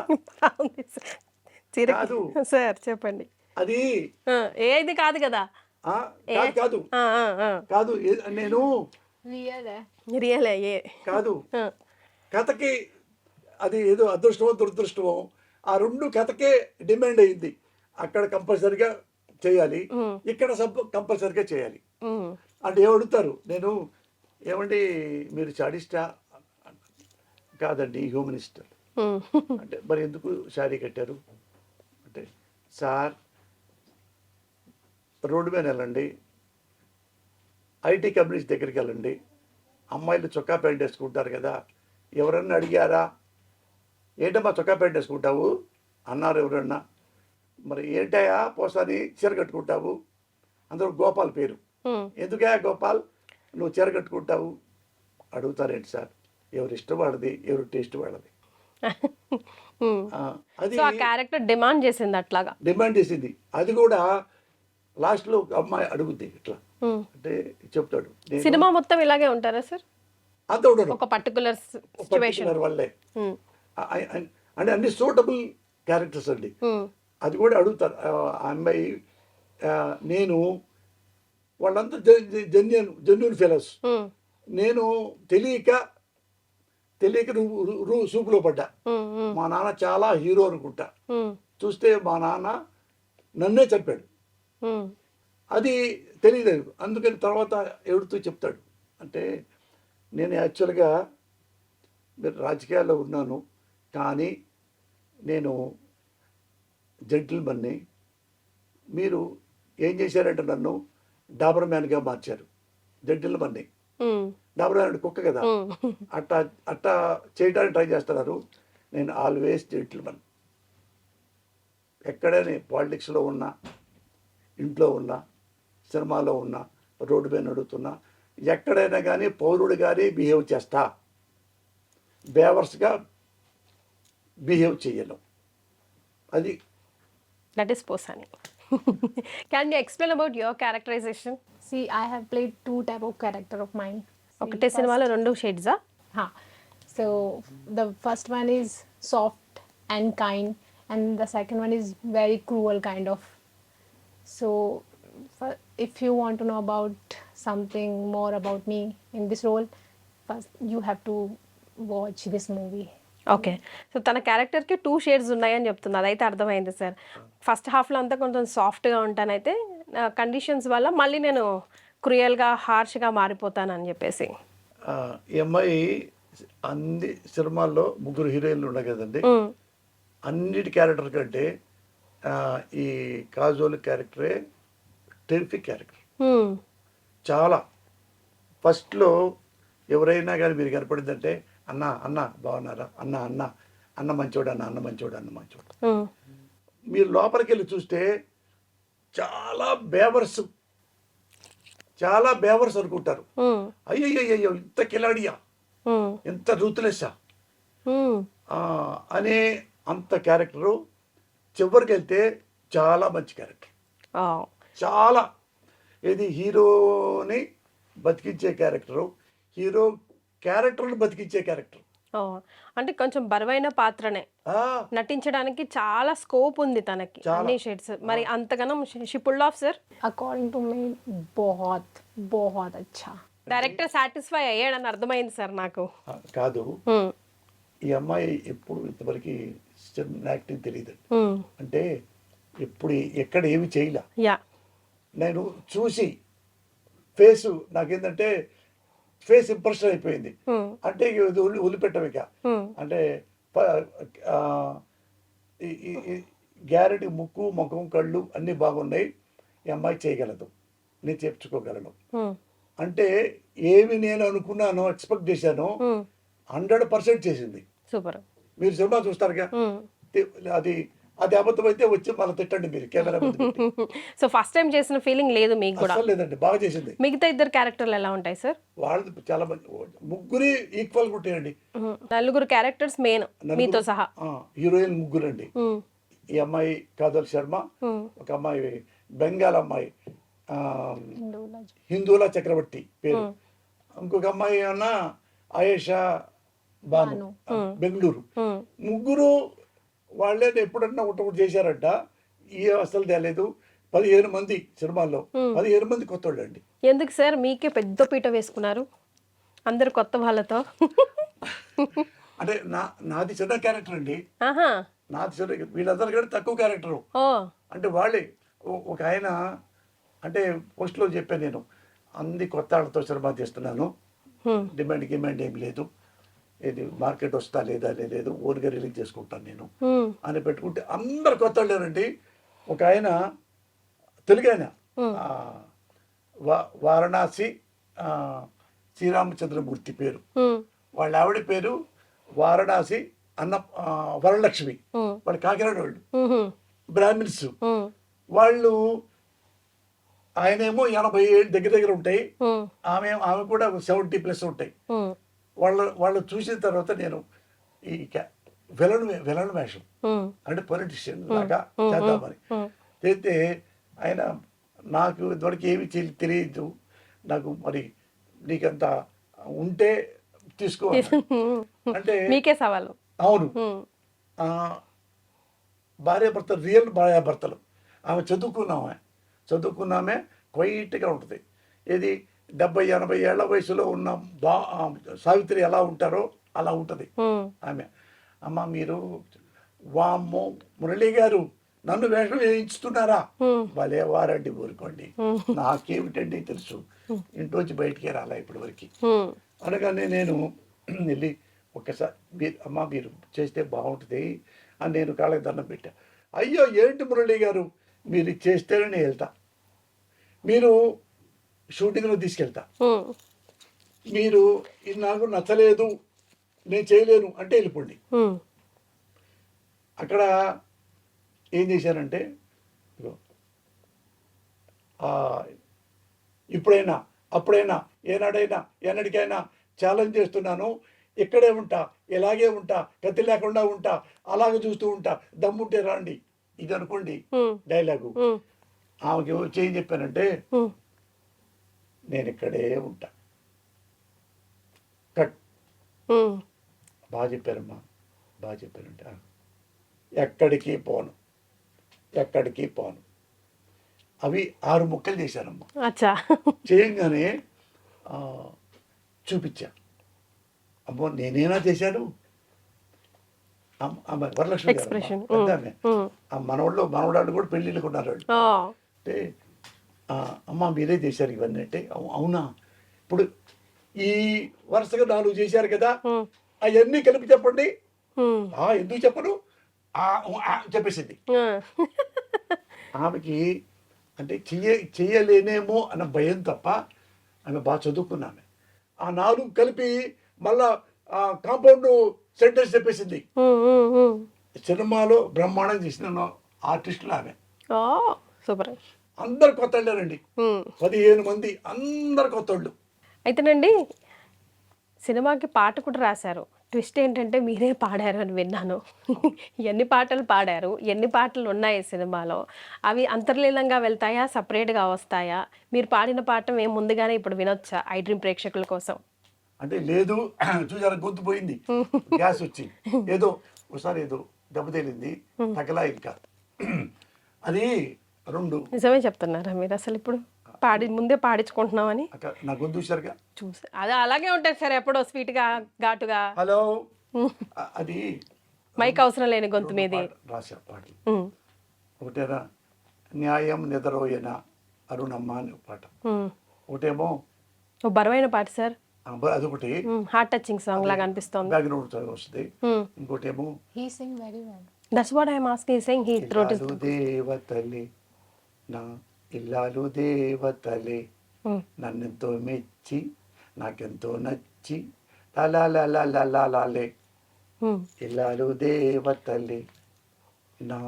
చీర సార్ చెప్పండి. అది ఏది కాదు కదా. కాదు నేను రియలే కాదు. కథకి అది ఏదో అదృష్టమో దురదృష్టమో ఆ రెండు కథకే డిమాండ్ అయింది. అక్కడ కంపల్సరిగా చేయాలి, ఇక్కడ కంపల్సరిగా చేయాలి అంటే ఏమడుగుతారు. నేను ఏమండి మీరు చాడిస్టా? కాదండి హ్యూమనిస్ట్. అంటే మరి ఎందుకు శారీ కట్టారు అంటే, సార్ రోడ్డు మీద వెళ్ళండి, ఐటీ కంపెనీస్ దగ్గరికి వెళ్ళండి, అమ్మాయిలు చొక్కా ప్యాంట్ వేసుకుంటారు కదా, ఎవరన్నా అడిగారా ఏంటమ్మా చొక్కా ప్యాంట్ వేసుకుంటావు అన్నారు ఎవరన్నా? మరి ఏంటయ్యా పోసాని చీర కట్టుకుంటావు? అందరూ గోపాల్ పేరు, ఎందుకయ్యా గోపాల్ నువ్వు చీర కట్టుకుంటావు అడుగుతారేంటి సార్? ఎవరి ఇష్టం వాళ్ళది, ఎవరి టేస్ట్ వాళ్ళది. అది క్యారెక్టర్ డిమాండ్ చేసింది, అట్లాగా డిమాండ్ చేసింది. అది కూడా లాస్ట్లో ఒక అమ్మాయి అడుగుద్ది ఇట్లా అంటే చెప్తాడు. సినిమా మొత్తం ఇలాగే ఉంటారా సార్? అంత ఉండడు, ఒక పర్టికులర్ వల్లే అంటే అన్ని సూటబుల్ క్యారెక్టర్స్ అండి. అది కూడా అడుగుతారు ఆ అమ్మాయి. నేను వాళ్ళంతా జెన్యూన్ ఫెలోస్. నేను తెలియక నువ్వు సూపులో పడ్డా. మా నాన్న చాలా హీరో అనుకుంటా, చూస్తే మా నాన్న నన్నే చంపాడు. అది తెలియలేదు. అందుకని తర్వాత ఎవరితో చెప్తాడు అంటే, నేను యాక్చువల్గా మీరు రాజకీయాల్లో ఉన్నాను, కానీ నేను జెంటిల్మన్ని. మీరు ఏం చేశారంటే నన్ను డాబర్ మ్యాన్గా మార్చారు. జెంటిల్మన్ని, డాబర్ మ్యాన్ కుక్క కదా, అట్టా చేయడానికి ట్రై చేస్తున్నారు. నేను ఆల్వేస్ జెంటిల్మన్. ఎక్కడైనా పాలిటిక్స్లో ఉన్నా, ఇంట్లో ఉన్నా, సినిమాలో ఉన్నా, రోడ్డు మీద నడుస్తున్నా, ఎక్కడైనా కానీ పౌరుడు కానీ బిహేవ్ చేస్తా, బేవర్స్గా బిహేవ్ చేయను. అది that is Posani. Can you explain about your characterization? See, I have played two type of character of mine. ఒకటే సినిమాలో 2 షేడ్సా? Huh. So the first one is soft and kind, and the second one is very cruel kind of. So if you want to know about something more about me in this role, first you have to watch this movie. Okay. So తన క్యారెక్టర్కి 2 shades ఉన్నాయని చెప్తుంది. అదైతే అర్థమైంది sir. First హాఫ్లో అంతా కొంచెం సాఫ్ట్గా ఉంటానైతే కండిషన్స్ వల్ల మళ్ళీ నేను క్రూయల్గా హార్ష్గా మారిపోతానని చెప్పేసి. ఈ అమ్మాయి అన్ని సినిమాల్లో 3 హీరోయిన్లు ఉన్నాయి కదండి. అన్నిటి క్యారెక్టర్ కంటే ఈ కాజోల్ క్యారెక్టరే టెరిఫిక్ క్యారెక్టర్. చాలా ఫస్ట్లో ఎవరైనా కానీ మీరు కనపడిందంటే అన్న అన్న బాగున్నారా, అన్న అన్న అన్న మంచోడు, అన్న అన్న మంచోడు, అన్న మంచోడు. మీరు లోపలికి వెళ్ళి చూస్తే చాలా బేవర్స్ అనుకుంటారు. అయ్యయ్యో ఇంత కిలాడియా, ఎంత రూతులెస్సా అనే అంత క్యారెక్టరు. చివరికి వెళ్తే చాలా మంచి క్యారెక్టర్, చాలా ఏది హీరోని బతికించే క్యారెక్టరు, హీరో క్యారెక్టర్ని బతికించే క్యారెక్టర్. అంటే కొంచెం బరువైన పాత్రనే నటించడానికి చాలా స్కోప్ ఉంది తనకి, అన్ని షేడ్స్. మరి అంతగానం she pulled off sir? According to me, बहुत अच्छा. డైరెక్టర్ సాటిస్ఫై అయ్యాడని అర్థమైంది సార్ నాకు. కాదు, ఈ అమ్మాయి ఎప్పుడు ఇంతవరకు యాక్టింగ్ తెలియదు. అంటే ఎప్పుడు ఎక్కడ ఏమి చేయలే. యా, నేను చూసి ఫేస్ నాకేంటంటే ఫేస్ ఇంప్రెషన్ అయిపోయింది. అంటే వదిలిపెట్టం ఇక. అంటే గ్యారెంటీ ముక్కు, ముఖం, కళ్ళు అన్నీ బాగున్నాయి, ఈ అమ్మాయి చేయగలదు, నేను చేర్చుకోగలను. అంటే ఏమి నేను అనుకున్నానో, ఎక్స్పెక్ట్ చేశానో 100% చేసింది. సూపర్. మీరు సినిమా చూస్తారుగా, అది అది అబద్ధం అయితే వచ్చి మళ్ళీ తిట్టండి మీరు కెమెరా ముందు. సో ఫస్ట్ టైం చేసిన ఫీలింగ్ లేదు మీకు కూడా? అసలు లేదండి, బాగా చేసింది. మిగతా 2 క్యారెక్టర్లు ఎలా ఉంటాయి సార్? వాళ్ళు చాలా మంది, ముగ్గురి ఈక్వల్గా ఉంటాయండి. 4 క్యారెక్టర్స్ మెయిన్ మీతో సహా. హీరోయిన్ 3 అండి. ఈ అమ్మాయి కాజల్ శర్మ, ఒక అమ్మాయి బెంగాల్ అమ్మాయి హిందూలా చక్రవర్తి పేరు, ఇంకొక అమ్మాయి అన్న ఆయేషా బాను బెంగళూరు. ముగ్గురు వాళ్ళే ఎప్పుడన్నా ఒకటి చేశారంట. ఈ అసలు తేలేదు. 15 మంది సినిమాల్లో 15 మంది కొత్త వాళ్ళు అండి. ఎందుకు సార్ మీకే పెద్ద పీట వేసుకున్నారు అందరు కొత్త వాళ్ళతో? అంటే నాది చిన్న క్యారెక్టర్ అండి. నాది చిన్న, వీళ్ళందరూ కూడా తక్కువ క్యారెక్టరు. అంటే వాళ్ళే ఒక ఆయన అంటే పోస్ట్లో చెప్పాను నేను, అన్ని కొత్త వాళ్ళతో సినిమా చేస్తున్నాను, డిమాండ్ ఏం లేదు, ఇది మార్కెట్ వస్తా లేదా లేదు, ఓన్గా రిలీజ్ చేసుకుంటాను నేను అని పెట్టుకుంటే అందరు కొత్త వాళ్ళేనండి. ఒక ఆయన తెలుగు ఆయన, వారణాసి శ్రీరామచంద్రమూర్తి పేరు, వాళ్ళ ఆవిడ పేరు వారణాసి అన్న వరలక్ష్మి. వాళ్ళు కాకినాడ వాళ్ళు, బ్రాహ్మిన్స్ వాళ్ళు. ఆయనేమో 80 ఏళ్ళు దగ్గర ఉంటాయి, ఆమె కూడా 70+ ఉంటాయి. వాళ్ళు చూసిన తర్వాత నేను ఈ విలన్ వేషం అంటే పొలిటీషియన్ లాగా చేద్దామని చేస్తే, ఆయన నాకు ఇదివరకు ఏమి తెలియదు, నాకు మరి నీకంత ఉంటే తీసుకో అంటే మీకే సవాలు. అవును, భార్యాభర్త రియల్ భార్యాభర్తలు. ఆమె చదువుకున్నామే క్వైట్గా ఉంటుంది. ఏది 70-80 ఏళ్ల వయసులో ఉన్న సావిత్రి ఎలా ఉంటారో అలా ఉంటుంది ఆమె. అమ్మ మీరు వామ్మో మురళి గారు నన్ను వేషం వేయించుతున్నారా, భలే వారండి, ఊరుకోండి, నాకేమిటండి తెలుసు, ఇంట్లోంచి బయటికే రాలా ఇప్పటి వరకు. అనగానే నేను వెళ్ళి ఒక్కసారి అమ్మ మీరు చేస్తే బాగుంటుంది అని నేను కాళ్ళకి దండం పెట్టా. అయ్యో ఏంటి మురళి గారు, మీరు చేస్తేనే నేను వెళ్తా, మీరు షూటింగ్లో తీసుకెళ్తా, మీరు ఇది నాకు నచ్చలేదు నేను చేయలేను అంటే వెళ్ళిపోండి. అక్కడ ఏం చేశానంటే ఇదిగో, ఆ, ఇప్పుడైనా అప్పుడైనా ఏనాడైనా ఎన్నటికైనా ఛాలెంజ్ చేస్తున్నాను, ఇక్కడే ఉంటా, ఇలాగే ఉంటా, గతి లేకుండా ఉంటా, అలాగే చూస్తూ ఉంటా, దమ్ముంటే రాండి. ఇది అనుకోండి డైలాగు. ఆమెకి వచ్చి ఏం చెప్పానంటే నేను ఇక్కడే ఉంటా. కట్. బాగా చెప్పారమ్మా, బాగా చెప్పారంటే ఎక్కడికి పోను, ఎక్కడికి పోను. అవి 6 ముక్కలు చేశానమ్మా. అచ్చా. చేయంగానే చూపించా. అమ్మో నేనేనా చేశాను. ఆమె వరలక్ష్మి గారు Expression. పెద్ద ఆమె. ఆ మనవడాళ్ళు కూడా పెళ్ళిళ్ళకు ఉన్నారు వాళ్ళు. అంటే అమ్మ మీరే చేశారు ఇవన్నీ అంటే అవునా, ఇప్పుడు ఈ వరుసగా 4 చేశారు కదా, అవన్నీ కలిపి చెప్పండి. ఎందుకు చెప్పను చెప్పేసింది. ఆమెకి అంటే చెయ్యలేనేమో అన్న భయం తప్ప ఆమె బాగా చదువుకున్నామే. ఆ 4 కలిపి మళ్ళా కాంపౌండ్ సెంటెన్స్ చెప్పేసింది. సినిమాలో బ్రహ్మాండం చేసిన ఆర్టిస్టులు ఆమె. సూపర్. అందరు కొత్త వాళ్ళేనండి, 15 మంది అందరు కొత్త వాళ్ళు. అయితేనండి సినిమాకి పాట కూడా రాశారు. ట్విస్ట్ ఏంటంటే మీరే పాడారు అని విన్నాను. ఎన్ని పాటలు పాడారు, ఎన్ని పాటలు ఉన్నాయి సినిమాలో, అవి అంతర్లీనంగా వెళ్తాయా, సపరేట్గా వస్తాయా? మీరు పాడిన పాట మేము ముందుగానే ఇప్పుడు వినొచ్చా ఐ డ్రీమ్ ప్రేక్షకుల కోసం? అంటే లేదు, చూసారా గొంతు పోయింది, గ్యాస్ వచ్చి ఏదో ఒకసారి ఏదో దెబ్బతేలింది, తగలా ఇంకా. అది 2 నిజమే చెప్తున్నారా మీరు అసలు ఇప్పుడు ముందే పాడించుకుంటున్నామని? నా గొంతు చూసారుగా, చూసి అదే అలాగే ఉంటుంది సార్, ఎప్పుడో స్వీట్గా ఘాటుగా. హలో అది మైక్ అవసరం లేని గొంతు మీది. రాశా పాటలు. ఒకటేనా న్యాయం నిద్రోయన అరుణమ్మ అని పాట, ఒకటేమో బరువైన పాట సార్, అదొకటి హార్ట్ టచింగ్ సాంగ్ లాగా అనిపిస్తుంది, బ్యాక్గ్రౌండ్ వస్తుంది. ఇంకోటేమో He sing very well. That's what I am asking, saying he throat is దేవతలే నా ఇల్లాలు దేవతలే నన్నెంతో మెచ్చి నాకెంతో నచ్చి లాలే ఇల్లాలు దేవతలే నా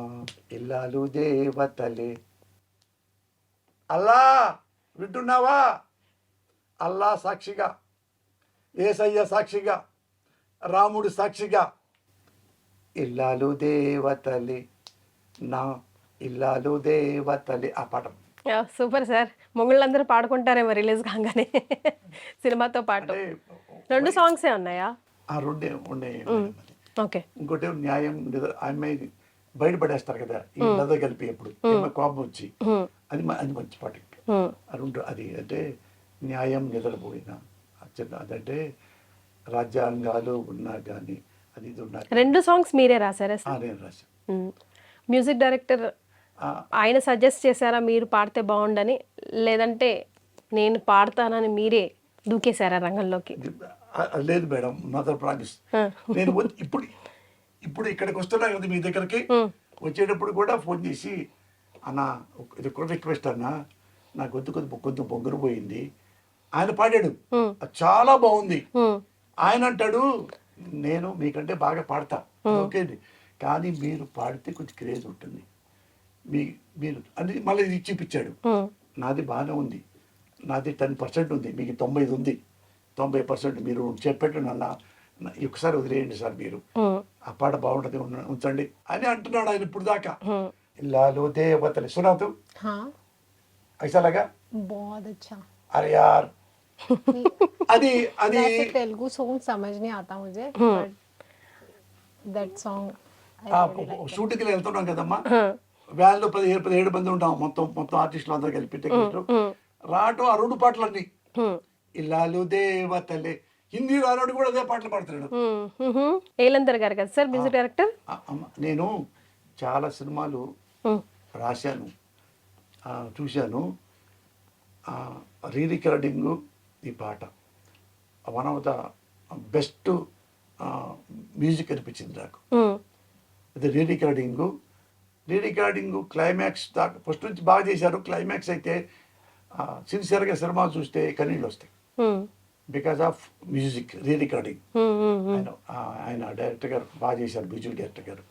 ఇల్లాలు దేవతలే. అల్లా వింటున్నావా? అల్లా సాక్షిగా, యేసయ్య సాక్షిగా, రాముడు సాక్షిగా, ఇల్లాలు దేవతలే నా ఇల్లాలు దేవతలే. ఆ పాట సూపర్ సార్. మొగుళ్ళందరూ పాడుకుంటారేమో రిలీజ్ కాగానే సినిమాతో పాటు. 2 సాంగ్సే ఉన్నాయా? రెండే ఉండే. ఓకే. ఇంకోటి న్యాయం అమ్మాయి బయటపడేస్తారు కదా ఈ ఇళ్ళతో కలిపి ఎప్పుడు కోపం వచ్చి, అది మంచి పాట. అది అంటే న్యాయం నిద్రపోయిన అదంటే రాజ్యాంగాలు ఉన్నా కానీ అది ఇది ఉన్నా. 2 సాంగ్స్ మీరే రాశారా సార్? నేను రాశాను. మ్యూజిక్ డైరెక్టర్ ఆయన సజెస్ట్ చేశారా మీరు పాడితే బాగుండని, లేదంటే నేను పాడతానని మీరే దూకేశారా రంగంలోకి? లేదు మేడం, మదర్ ప్రామిస్. నేను ఇప్పుడు ఇక్కడికి వస్తున్నా కదా మీ దగ్గరికి, వచ్చేటప్పుడు కూడా ఫోన్ చేసి అన్న ఇది కూడా రిక్వెస్ట్ అన్న, నా గొంతు పొంగురు పోయింది. ఆయన పాడాడు, చాలా బాగుంది. ఆయన అంటాడు నేను మీకంటే బాగా పాడతా, ఓకే, కానీ మీరు పాడితే కొంచెం క్రేజ్ ఉంటుంది మీరు అని మళ్ళీ ఇది చూపించాడు. నాది బాగానే ఉంది, నాది 10% ఉంది, మీకు 90 ఉంది. 90% మీరు చెప్పేట్టు ఒకసారి వదిలేయండి సార్, మీరు ఆ పాట బాగుంటుంది ఉంచండి అని అంటున్నాడు ఆయన ఇప్పుడు దాకా. ఇల్లాలు దేవతలే సునాతు ऐसा लगा? बहुत अच्छा. अरे यार అది वैसे तेलुगु सॉन्ग समझ नहीं आता मुझे, but that song షూటింగ్కి వెళ్తున్నాం కదమ్మా, వ్యాన్లో 17 మంది ఉంటాం, మొత్తం ఆర్టిస్టులు అందరూ కలిపి టెక్నిక్లు రావటం. ఆ 2 పాటలన్నీ ఇల్లాలు దేవతలే. హిందీ రానాడు కూడా అదే పాటలు పాడుతున్నాడు. ఏలందర్ గారు కదా సార్ మ్యూజిక్ డైరెక్టర్? నేను చాలా సినిమాలు రాశాను, చూశాను. రీ రికార్డింగు ఈ పాట one of the best music అనిపించింది నాకు. అది రీ రికార్డింగు క్లైమాక్స్ దాకా ఫస్ట్ నుంచి బాగా చేశారు. క్లైమాక్స్ అయితే సిన్సియర్గా సినిమా చూస్తే కన్నీళ్ళు వస్తాయి, because of music re recording. ఆయన డైరెక్టర్ గారు బాగా చేశారు, మ్యూజిక్ డైరెక్టర్ గారు.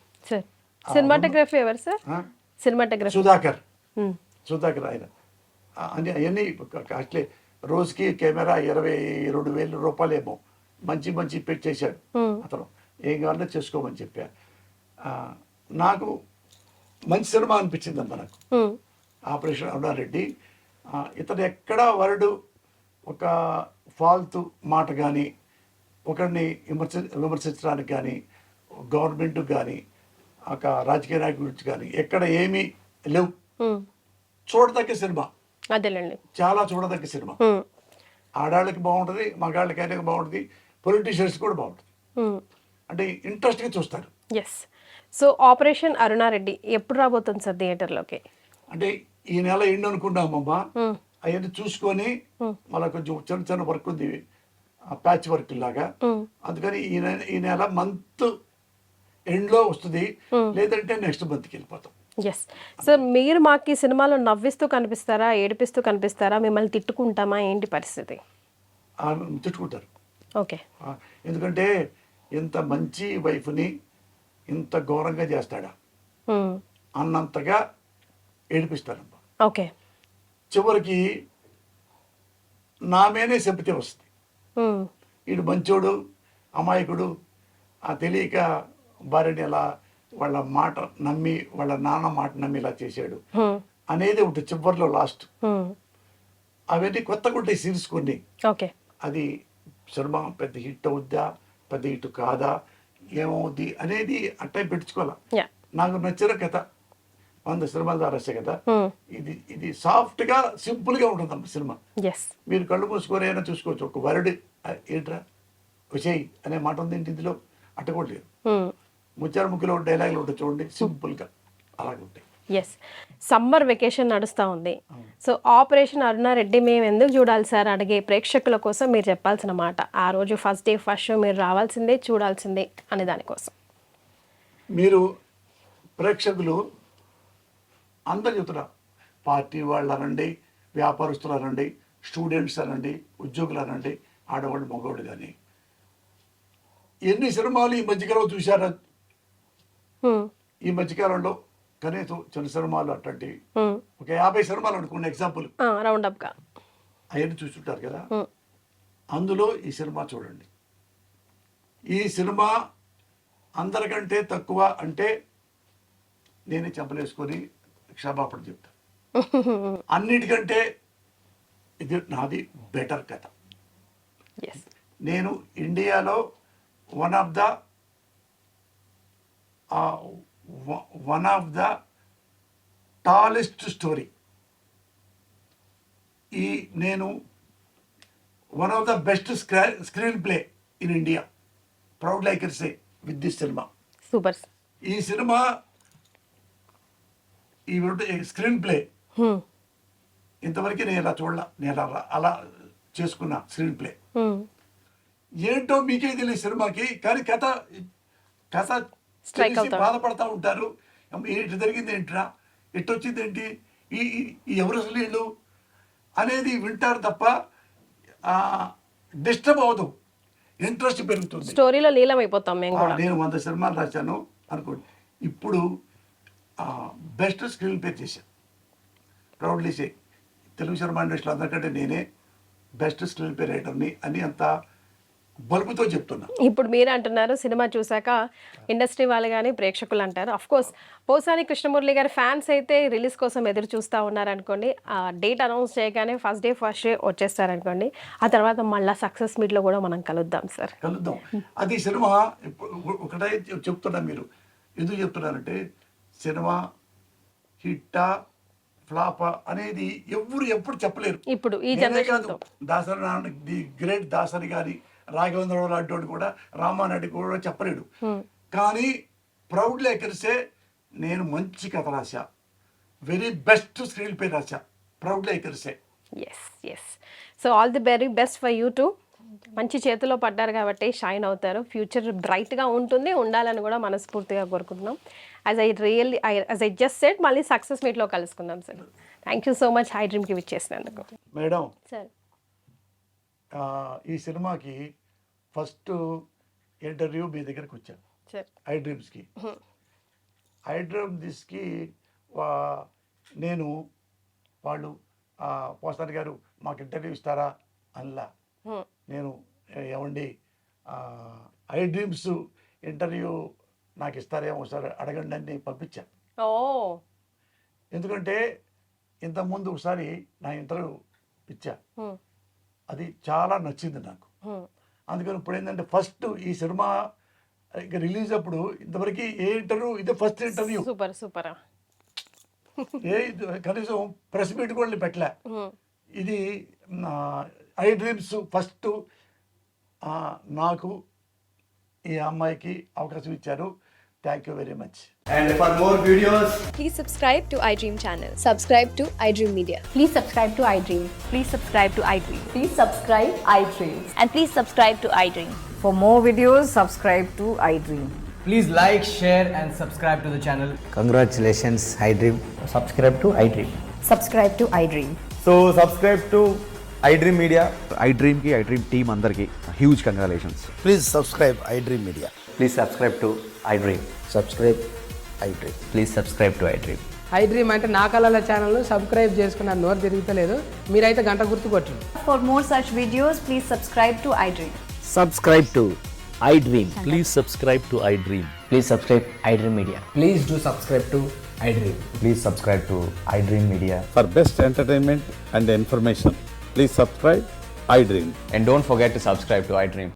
సినిమాటోగ్రఫీ ఎవరు సార్? ఆ? సినిమాటోగ్రఫీ సుధాకర్ ఆయన అని అవన్నీ కాస్ట్లీ. రోజుకి కెమెరా 22,000 రూపాయలేమో మంచి మంచి పెట్టేశాడు అతను. ఏం కావాలో చేసుకోమని చెప్పా. నాకు మంచి సినిమా అనిపించింది అమ్మ నాకు ఆపరేషన్ అరుణారెడ్డి. ఇతను ఎక్కడా వరడు ఒక ఫాల్తు మాట కానీ, ఒకరిని విమర్శించడానికి కానీ, గవర్నమెంట్ కానీ, ఒక రాజకీయ నాయకుడి గురించి కానీ ఎక్కడ ఏమీ లేవు. చూడదగ్గ సినిమా, అదేలేండి. చాలా చూడదగ్గ సినిమా. ఆడాళ్ళకి బాగుంటుంది, మగాళ్ళకి బాగుంటుంది, పొలిటీషియన్స్ కూడా బాగుంటుంది. అంటే ఇంట్రెస్ట్గా చూస్తారు. ఎస్. సో ఆపరేషన్ అరుణారెడ్డి ఎప్పుడు రాబోతుంది సార్ థియేటర్లోకి? అంటే ఈ నెల ఎండ్ అనుకున్నామమ్మా. అవన్నీ చూసుకొని మళ్ళీ కొంచెం చిన్న చిన్న వర్క్ ఉంది, ప్యాచ్ వర్క్ లాగా. అందుకని ఈ నెల మంత్ ఎండ్లో వస్తుంది, లేదంటే నెక్స్ట్ మంత్కి వెళ్ళిపోతాం. Yes sir. మీరు మాకు ఈ సినిమాలో నవ్విస్తూ కనిపిస్తారా, ఏడిపిస్తూ కనిపిస్తారా, మిమ్మల్ని తిట్టుకుంటామా, ఏంటి పరిస్థితి? తిట్టుకుంటారు. ఓకే. ఎందుకంటే ఇంత మంచి వైఫ్ని ఇంత ఘోరంగా చేస్తాడా అన్నంతగా ఏడిపిస్తారమ్మా. ఓకే. చివరికి నా మీదే చెబితే వస్తుంది. వీడు మంచోడు, అమాయకుడు, తెలియక భార్యని ఎలా వాళ్ళ మాట నమ్మి, వాళ్ళ నాన్న మాట నమ్మి ఇలా చేశాడు అనేది ఉంటుంది చివరిలో లాస్ట్. అవన్నీ కొత్తగా ఉంటాయి సీన్స్ కొన్ని. ఓకే. అది సినిమా పెద్ద హిట్ అవుద్దా, పెద్ద హిట్ కాదా, ఏమవుద్ది అనేది అట్టే పెట్టుకోవాలా. నాకు నచ్చిన కథ 100 సినిమాల ద్వారా రాసే కదా. ఇది సాఫ్ట్ గా సింపుల్ గా ఉంటుందమ్మా సినిమా. మీరు కళ్ళు మూసుకొని అయినా చూసుకోవచ్చు. ఒక వరడు ఏంట్రా విషయ్ అనే మాట ఉంది ఇందులో, అట్ట కూడా లేదు. ముచ్చారు ముఖ్యలో డైలాగులు ఉంటాయి చూడండి, సింపుల్ గా అలాగే ఉంటాయి. ఎస్. సమ్మర్ వెకేషన్ నడుస్తూ ఉంది. సో ఆపరేషన్ అరుణారెడ్డి మేము ఎందుకు చూడాలి సార్ అడిగే ప్రేక్షకుల కోసం మీరు చెప్పాల్సిన మాట, ఆ రోజు ఫస్ట్ డే ఫస్ట్ షో మీరు రావాల్సిందే, చూడాల్సిందే అనే దానికోసం. మీరు ప్రేక్షకులు అందరు చెప్తున్నారు, పార్టీ వాళ్ళు అనండి, వ్యాపారస్తులు అనండి, స్టూడెంట్స్ అనండి, ఉద్యోగులు అనండి, ఆడవాళ్ళు మగవాళ్ళు కానీ ఎన్ని సినిమాలు ఈ మధ్యకాలంలో చూశారా? ఈ మధ్యకాలంలో కనీసం చిన్న సినిమాలు అట్లాంటివి ఒక 50 సినిమాలు అనుకోండి ఎగ్జాంపుల్, రౌండ్ అప్ గా అవన్నీ చూస్తుంటారు కదా. అందులో ఈ సినిమా చూడండి. ఈ సినిమా అందరికంటే తక్కువ అంటే నేనే చెప్పలేసుకొని క్షమాపణ చెప్తా. అన్నిటికంటే ఇది నాది బెటర్ కథ. నేను ఇండియాలో one of the tallest story, నేను one of the best screenplay in India, proud like say with this cinema. Super. ఈ సినిమా ఈ స్క్రీన్ ప్లే ఇంతవరకు నేను ఇలా చూడలా. నేను అలా చేసుకున్నా స్క్రీన్ ప్లే. ఏంటో మీకే తెలియదు సినిమాకి, కానీ కథ తెలిసి బాధపడతా ఉంటారు. ఇటు జరిగింది ఏంట్రా, ఎటు వచ్చింది ఏంటి, ఈ ఎవరు అసలు వీళ్ళు అనేది వింటారు తప్ప డిస్టర్బ్ అవ్వదు, ఇంట్రెస్ట్ పెరుగుతుంది. స్టోరీలో లీలమైపోతాం మేము కూడా. నేను 100 సినిమాలు రాశాను అనుకోండి, ఇప్పుడు బెస్ట్ స్క్రీన్ ప్లే చేశాను. ప్రౌడ్లీ సే తెలుగు సినిమా ఇండస్ట్రీలో అందరికంటే నేనే బెస్ట్ స్క్రీన్ ప్లే రైటర్ని అని అంత బలుపుతో చెప్తున్నా. ఇప్పుడు మీరు అంటున్నారు, సినిమా చూసాక ఇండస్ట్రీ వాళ్ళు కానీ ప్రేక్షకులు అంటారు. అఫ్ కోర్స్ పోసాని కృష్ణమురళి గారి ఫ్యాన్స్ అయితే రిలీజ్ కోసం ఎదురు చూస్తూ ఉన్నారనుకోండి. ఆ డేట్ అనౌన్స్ చేయగానే ఫస్ట్ డే వచ్చేస్తారనుకోండి. ఆ తర్వాత మళ్ళీ సక్సెస్ మీట్లో కూడా మనం కలుద్దాం సార్. కలుద్దాం. అది సినిమా ఒకటే చెప్తున్నా. మీరు ఎందుకు చెప్తున్నారంటే సినిమా హిట్టా ఫ్లాపా అనేది ఎప్పుడు చెప్పలేరు. ఇప్పుడు ఈ generation Dasari Narayana, the great Dasari గారి, రాఘవేంద్రరావు లాంటి కూడా, రామారెడ్డి కూడా చెప్పలేడు. కానీ ప్రౌడ్ లేకర్సే నేను మంచి కథ రాశా, వెరీ బెస్ట్ స్క్రీన్ ప్లే రాశా, ప్రౌడ్ లేకర్సే. Yes. So all the very best for you too. మంచి చేతిలో పడ్డారు కాబట్టి షైన్ అవుతారు. ఫ్యూచర్ బ్రైట్గా ఉండాలని కూడా మనస్ఫూర్తిగా కోరుకుంటున్నాం. యాజ్ ఐ జస్ట్ సెడ్, మళ్ళీ సక్సెస్ మీట్లో కలుసుకుందాం sir. Thank you so much హై డ్రీమ్కి విచ్చేసినందుకు. మేడం సార్, ఈ సినిమాకి ఫస్ట్ ఇంటర్వ్యూ మీ దగ్గరకు వచ్చాను సార్, ఐ డ్రీమ్స్కి. ఐడ్రీమ్ దిస్కి నేను వాళ్ళు పోసాని గారు మాకు ఇంటర్వ్యూ ఇస్తారా అనలా. నేను ఏమండి ఐ డ్రీమ్స్ ఇంటర్వ్యూ నాకు ఇస్తారేమో ఒకసారి అడగండి అని పంపించాను. ఓ ఎందుకంటే ఇంతకుముందు ఒకసారి నా ఇంటర్వ్యూ ఇచ్చా, అది చాలా నచ్చింది నాకు. అందుకని ఇప్పుడు ఏంటంటే ఫస్ట్ ఈ సినిమా రిలీజ్ అప్పుడు ఇంతవరకు ఏ ఇంటర్వ్యూ ఇదే ఫస్ట్ ఇంటర్వ్యూ. Super super. కనీసం ప్రెస్ మీట్ కూడా పెట్టలే. ఇది ఐ డ్రీమ్స్ ఫస్ట్ నాకు ఈ అమ్మాయికి అవకాశం ఇచ్చారు. Thank you very much. And for more videos, Please subscribe to iDream channel. Subscribe to iDream Media. Please subscribe to iDream. Please subscribe to iDream. Please subscribe iDream. And please subscribe to iDream. For more videos, subscribe to iDream. please like, share and subscribe to the channel. Congratulations, iDream. Subscribe to iDream. Subscribe to iDream. So subscribe to iDream Media. iDream ki iDream team andarki huge congratulations. Please subscribe iDream Media. Please subscribe to iDream. Subscribe iDream. Please subscribe to iDream. iDream అంటే నా కళల channel subscribe చేసుకున్న నోరు తిరుగుతలేదు, మీరైతే గంట గుర్తు కొట్టండి. For more such videos, please subscribe to iDream. Subscribe to iDream. Please subscribe to iDream. Please subscribe iDream Media. Please do subscribe to iDream. Please subscribe to iDream Media. For best entertainment and information, please subscribe iDream. And don't forget to subscribe to iDream.